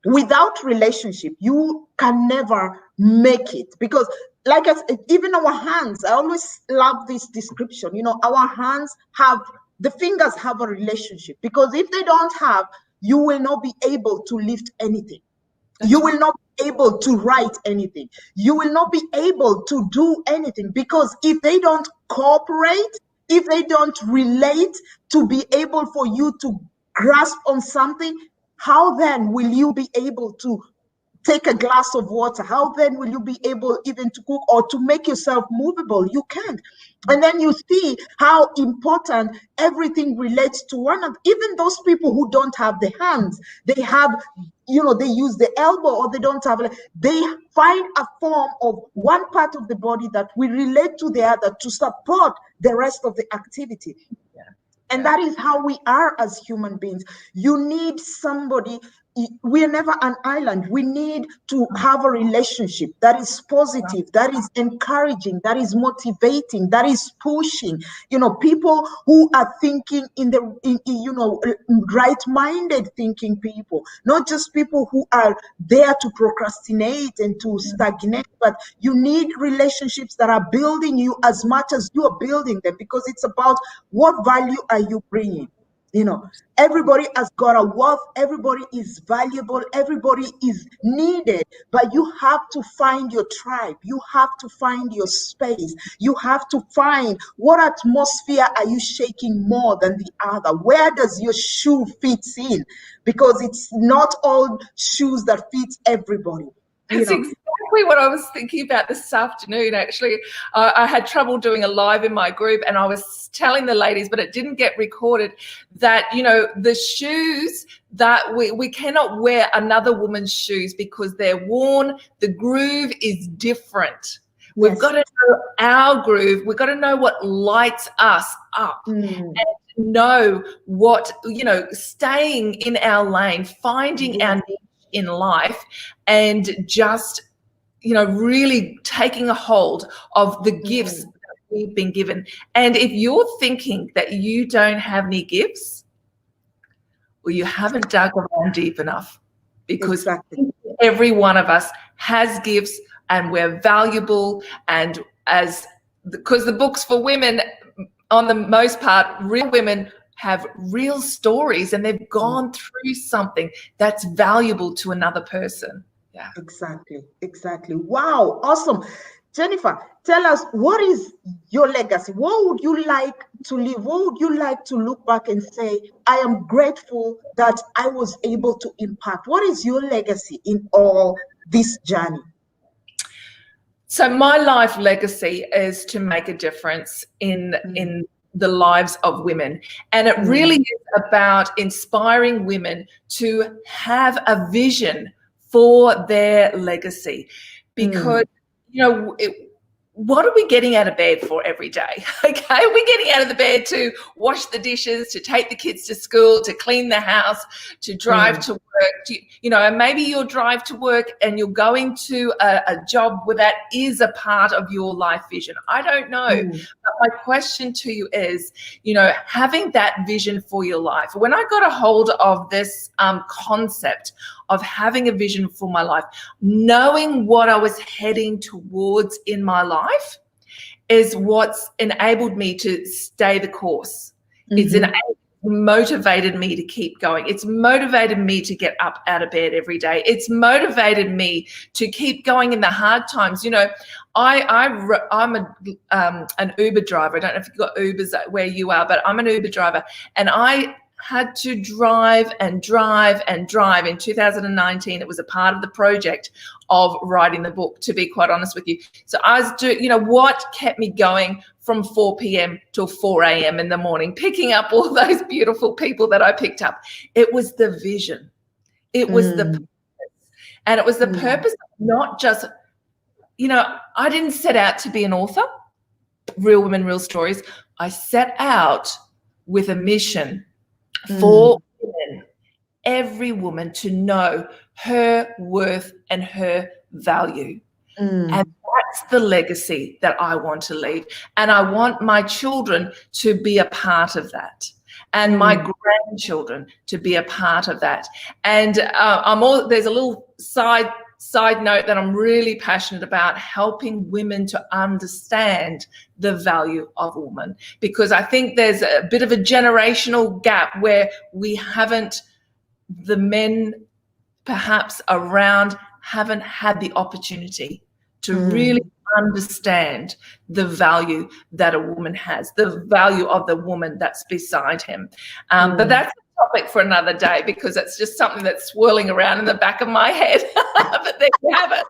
[SPEAKER 1] without relationship, you can never make it. Because like even our hands, I always love this description. Our hands the fingers have a relationship, because if they don't have, you will not be able to lift anything. You will not be able to write anything. You will not be able to do anything, because if they don't cooperate, if they don't relate to be able for you to grasp on something, how then will you be able to take a glass of water? How then will you be able even to cook or to make yourself movable? You can't. And then you see how important everything relates to one another. Even those people who don't have the hands, they have, they use the elbow, or they don't have, they find a form of one part of the body that will relate to the other to support the rest of the activity. And that is how we are as human beings. You need somebody. We are never an island. We need to have a relationship that is positive, that is encouraging, that is motivating, that is pushing. People who are thinking in right-minded thinking people, not just people who are there to procrastinate and to stagnate. But you need relationships that are building you as much as you are building them, because it's about what value are you bringing. Everybody has got a worth. Everybody is valuable. Everybody is needed. But you have to find your tribe. You have to find your space. You have to find what atmosphere are you shaking more than the other. Where does your shoe fit in? Because it's not all shoes that fit everybody.
[SPEAKER 2] That's exactly what I was thinking about this afternoon, actually. I had trouble doing a live in my group, and I was telling the ladies, but it didn't get recorded, that, the shoes that we cannot wear another woman's shoes because they're worn. The groove is different. We've got to know our groove. We've got to know what lights us up and know what, staying in our lane, finding our niche in life, and just, really taking a hold of the gifts that we've been given. And if you're thinking that you don't have any gifts, well, you haven't dug around deep enough, because every one of us has gifts, and we're valuable. And because the books for women, on the most part, real women have real stories, and they've gone through something that's valuable to another person. Yeah.
[SPEAKER 1] Exactly. Wow. Awesome. Jennifer, tell us, what is your legacy? What would you like to leave? What would you like to look back and say, I am grateful that I was able to impact? What is your legacy in all this journey?
[SPEAKER 2] So my life legacy is to make a difference in the lives of women. And it really is about inspiring women to have a vision for their legacy. Because, what are we getting out of bed for every day? Okay, we're getting out of the bed to wash the dishes, to take the kids to school, to clean the house, to drive to work. And maybe you'll drive to work and you're going to a job where that is a part of your life vision. I don't know. But my question to you is, having that vision for your life. When I got a hold of this concept of having a vision for my life, knowing what I was heading towards in my life is what's enabled me to stay the course. It's motivated me to keep going. It's motivated me to get up out of bed every day. It's motivated me to keep going in the hard times. I'm an Uber driver. I don't know if you've got Ubers where you are, but I'm an Uber driver, and I had to drive and drive and drive. In 2019, it was a part of the project of writing the book, to be quite honest with you. So I was doing, what kept me going from 4 p.m. till 4 a.m. in the morning, picking up all those beautiful people that I picked up. It was the vision. It was the purpose. And it was the purpose, not just, I didn't set out to be an author, Real Women, Real Stories. I set out with a mission for women, every woman, to know her worth and her value. And that's the legacy that I want to leave. And I want my children to be a part of that, and my grandchildren to be a part of that. And there's a little side note that I'm really passionate about, helping women to understand the value of a woman, because I think there's a bit of a generational gap where the men perhaps around haven't had the opportunity to really understand the value that a woman has, the value of the woman that's beside him. But that's a topic for another day, because it's just something that's swirling around in the back of my head. But there you have it.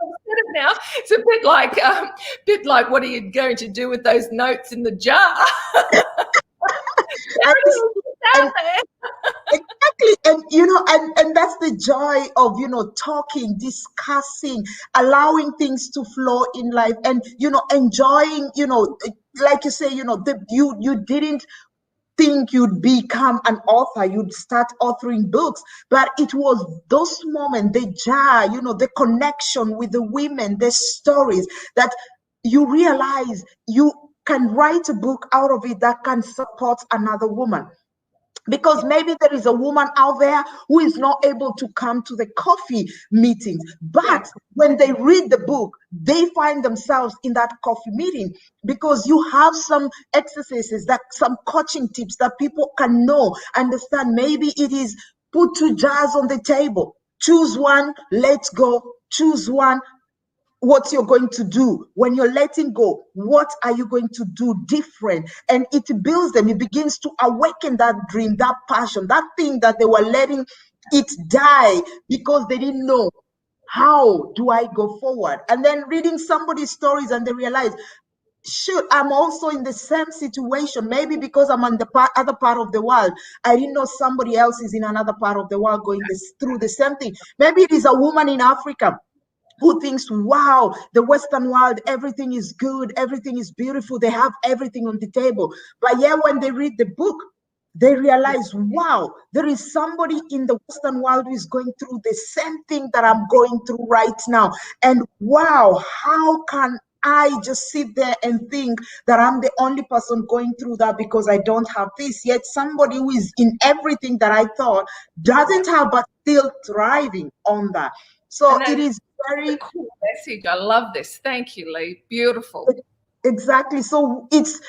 [SPEAKER 2] Now it's a bit like what are you going to do with those notes in the jar?
[SPEAKER 1] Exactly. And that's the joy of talking, discussing, allowing things to flow in life, and enjoying, like you say, you didn't think you'd become an author, you'd start authoring books, but it was those moments, the jar, the connection with the women, the stories, that you realize you can write a book out of it that can support another woman. Because maybe there is a woman out there who is not able to come to the coffee meetings, but when they read the book, they find themselves in that coffee meeting, because you have some exercises, some coaching tips that people can understand. Maybe it is put 2 jars on the table, choose one, let's go, choose one. What you're going to do when you're letting go, what are you going to do different? And it builds them. It begins to awaken that dream, that passion, that thing that they were letting it die because they didn't know, how do I go forward? And then reading somebody's stories, and they realize, shoot, I'm also in the same situation. Maybe because I'm on the other part of the world, I didn't know somebody else is in another part of the world going through the same thing. Maybe it is a woman in Africa who thinks, wow, the Western world, everything is good, everything is beautiful, they have everything on the table. But when they read the book, they realize, wow, there is somebody in the Western world who is going through the same thing that I'm going through right now. And wow, how can I just sit there and think that I'm the only person going through that because I don't have this? Yet somebody who is in everything that I thought doesn't have, but still thriving on that. So it is very
[SPEAKER 2] cool message. I love this. Thank you, Lee. Beautiful.
[SPEAKER 1] exactly. So it's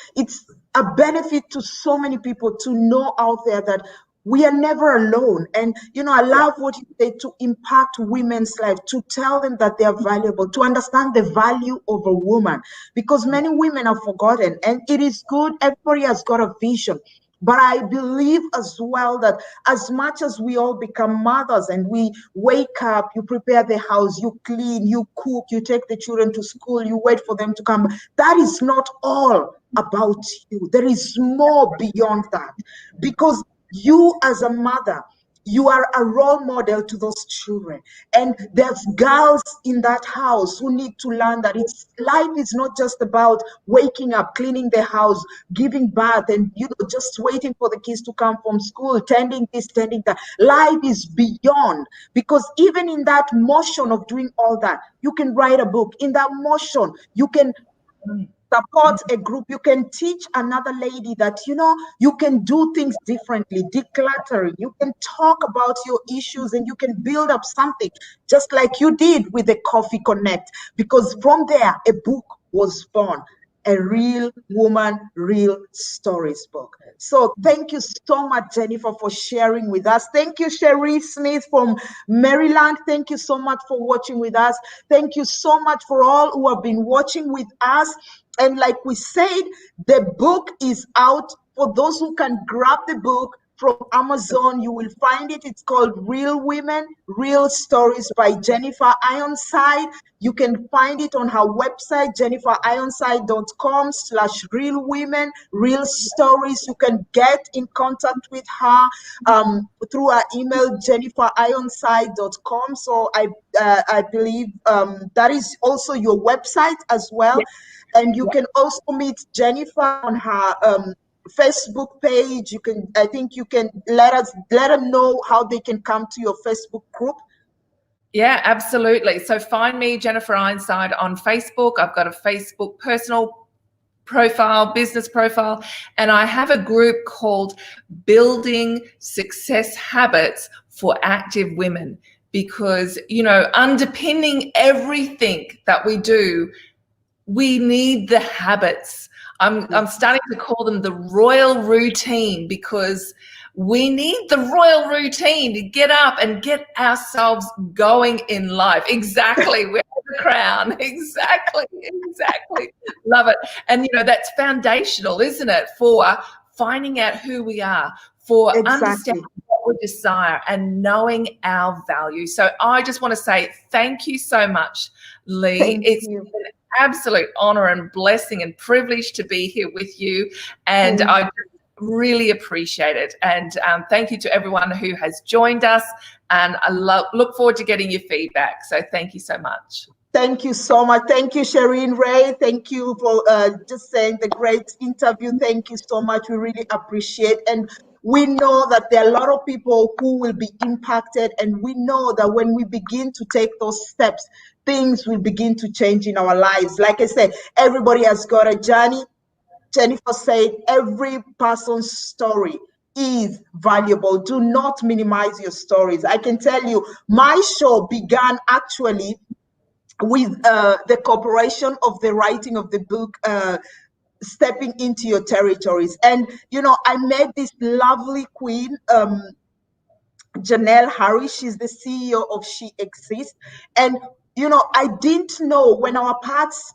[SPEAKER 1] a benefit to so many people to know out there that we are never alone. And I love what you say, to impact women's life, to tell them that they are valuable, to understand the value of a woman, because many women are forgotten. And it is good, everybody has got a vision. But I believe as well that as much as we all become mothers and we wake up, you prepare the house, you clean, you cook, you take the children to school, you wait for them to come, that is not all about you. There is more beyond that, because you as a mother, you are a role model to those children. And there's girls in that house who need to learn that life is not just about waking up, cleaning the house, giving birth, and just waiting for the kids to come from school, tending this, tending that. Life is beyond, because even in that motion of doing all that, you can write a book. In that motion, you can support a group, you can teach another lady that you can do things differently, decluttering, you can talk about your issues, and you can build up something, just like you did with the Coffee Connect, because from there a book was born, a real woman, real stories book. So thank you so much, Jennifer, for sharing with us. Thank you, Cherie Smith from Maryland. Thank you so much for watching with us. Thank you so much for all who have been watching with us. And like we said, the book is out. For those who can grab the book from Amazon, you will find it. It's called Real Women, Real Stories by Jennifer Ironside. You can find it on her website, jenniferironside.com/real women, real stories. You can get in contact with her through her email, jenniferironside.com. So I believe that is also your website as well.
[SPEAKER 2] Yeah.
[SPEAKER 1] And you can also meet Jennifer on her Facebook page. I think you can let them know how they can come to your Facebook group.
[SPEAKER 2] Yeah, absolutely. So find me, Jennifer Ironside, on Facebook. I've got a Facebook personal profile, business profile, and I have a group called Building Success Habits for Active Women, because, underpinning everything that we do, we need the habits. I'm starting to call them the royal routine, because we need the royal routine to get up and get ourselves going in life. Exactly. We're the crown. Exactly. Love it. And, that's foundational, isn't it, for finding out who we are, for understanding what we desire and knowing our value. So I just want to say thank you so much, Lee. It's been an absolute honor and blessing and privilege to be here with you. And I really appreciate it. And thank you to everyone who has joined us. And I look forward to getting your feedback. So thank you so much.
[SPEAKER 1] Thank you so much. Thank you, Shireen Ray. Thank you for just saying the great interview. Thank you so much. We really appreciate. And we know that there are a lot of people who will be impacted. And we know that when we begin to take those steps, things will begin to change in our lives. Like I said, everybody has got a journey. Jennifer said every person's story is valuable. Do not minimize your stories. I can tell you, my show began actually with the corporation of the writing of the book, Stepping Into Your Territories. And, I met this lovely queen, Janelle Harris. She's the CEO of She Exists. And, I didn't know when our paths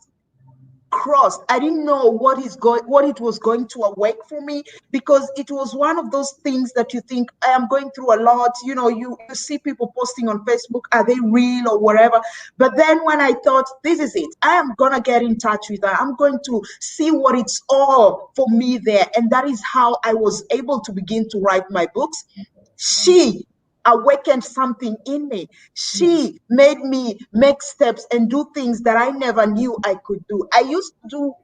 [SPEAKER 1] crossed, I didn't know what it was going to awake for me, because it was one of those things that you think, I am going through a lot. You see people posting on Facebook, are they real or whatever? But then when I thought, this is it, I am gonna get in touch with her, I'm going to see what it's all for me there. And that is how I was able to begin to write my books. She awakened something in me. She made me make steps and do things that I never knew I could do. I used to do,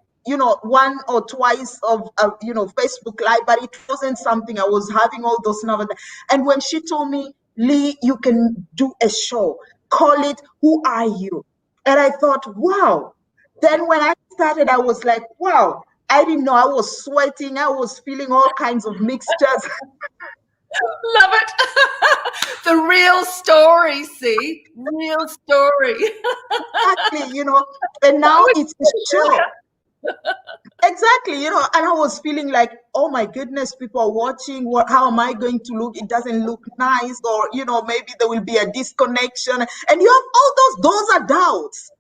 [SPEAKER 1] one or twice of, Facebook Live, but it wasn't something I was having all those numbers. And when she told me, Lee, you can do a show, call it Who Are You? And I thought, wow. Then when I started, I was like, wow, I didn't know. I was sweating. I was feeling all kinds of mixtures.
[SPEAKER 2] Love it. The real story, see? Real story.
[SPEAKER 1] Exactly, and now it's a show. Exactly, and I was feeling like, oh my goodness, people are watching. How am I going to look? It doesn't look nice, or maybe there will be a disconnection, and you have all those are doubts,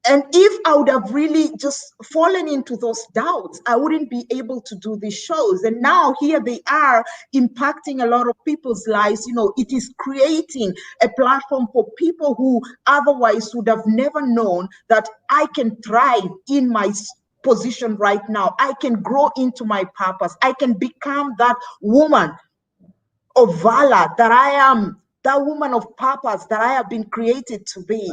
[SPEAKER 1] And if I would have really just fallen into those doubts, I wouldn't be able to do these shows. And now here they are impacting a lot of people's lives. It is creating a platform for people who otherwise would have never known that I can thrive in my position right now. I can grow into my purpose. I can become that woman of valor that I am, that woman of purpose that I have been created to be,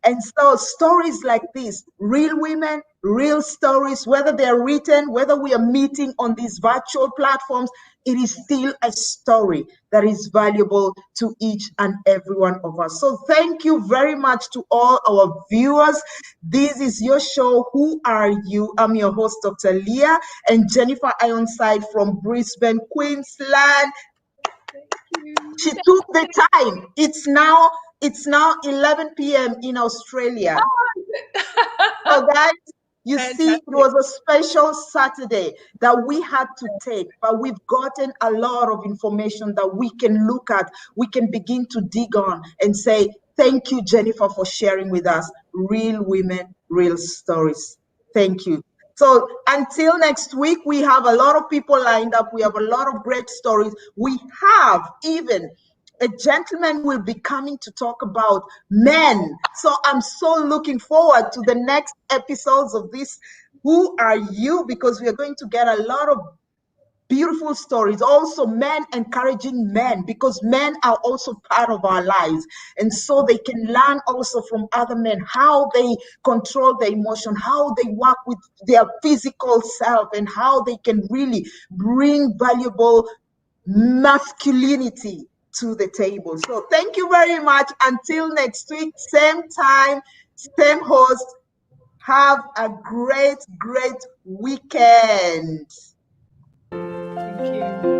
[SPEAKER 1] And so stories like this, real women, real stories, whether they're written, whether we are meeting on these virtual platforms, it is still a story that is valuable to each and every one of us. So thank you very much to all our viewers. This is your show, Who Are You? I'm your host, Dr. Leah, and Jennifer Ironside from Brisbane, Queensland. She took the time. It's now 11 p.m. in Australia. So guys, you see, it was a special Saturday that we had to take, but we've gotten a lot of information that we can look at, we can begin to dig on and say, thank you, Jennifer, for sharing with us real women, real stories. Thank you. So until next week, we have a lot of people lined up. We have a lot of great stories. We have even a gentleman will be coming to talk about men. So I'm so looking forward to the next episodes of this. Who Are You? Because we are going to get a lot of beautiful stories. Also, men encouraging men, because men are also part of our lives. And so they can learn also from other men how they control their emotion, how they work with their physical self, and how they can really bring valuable masculinity to the table. So thank you very much. Until next week, same time, same host. Have a great, great weekend.
[SPEAKER 2] Thank you.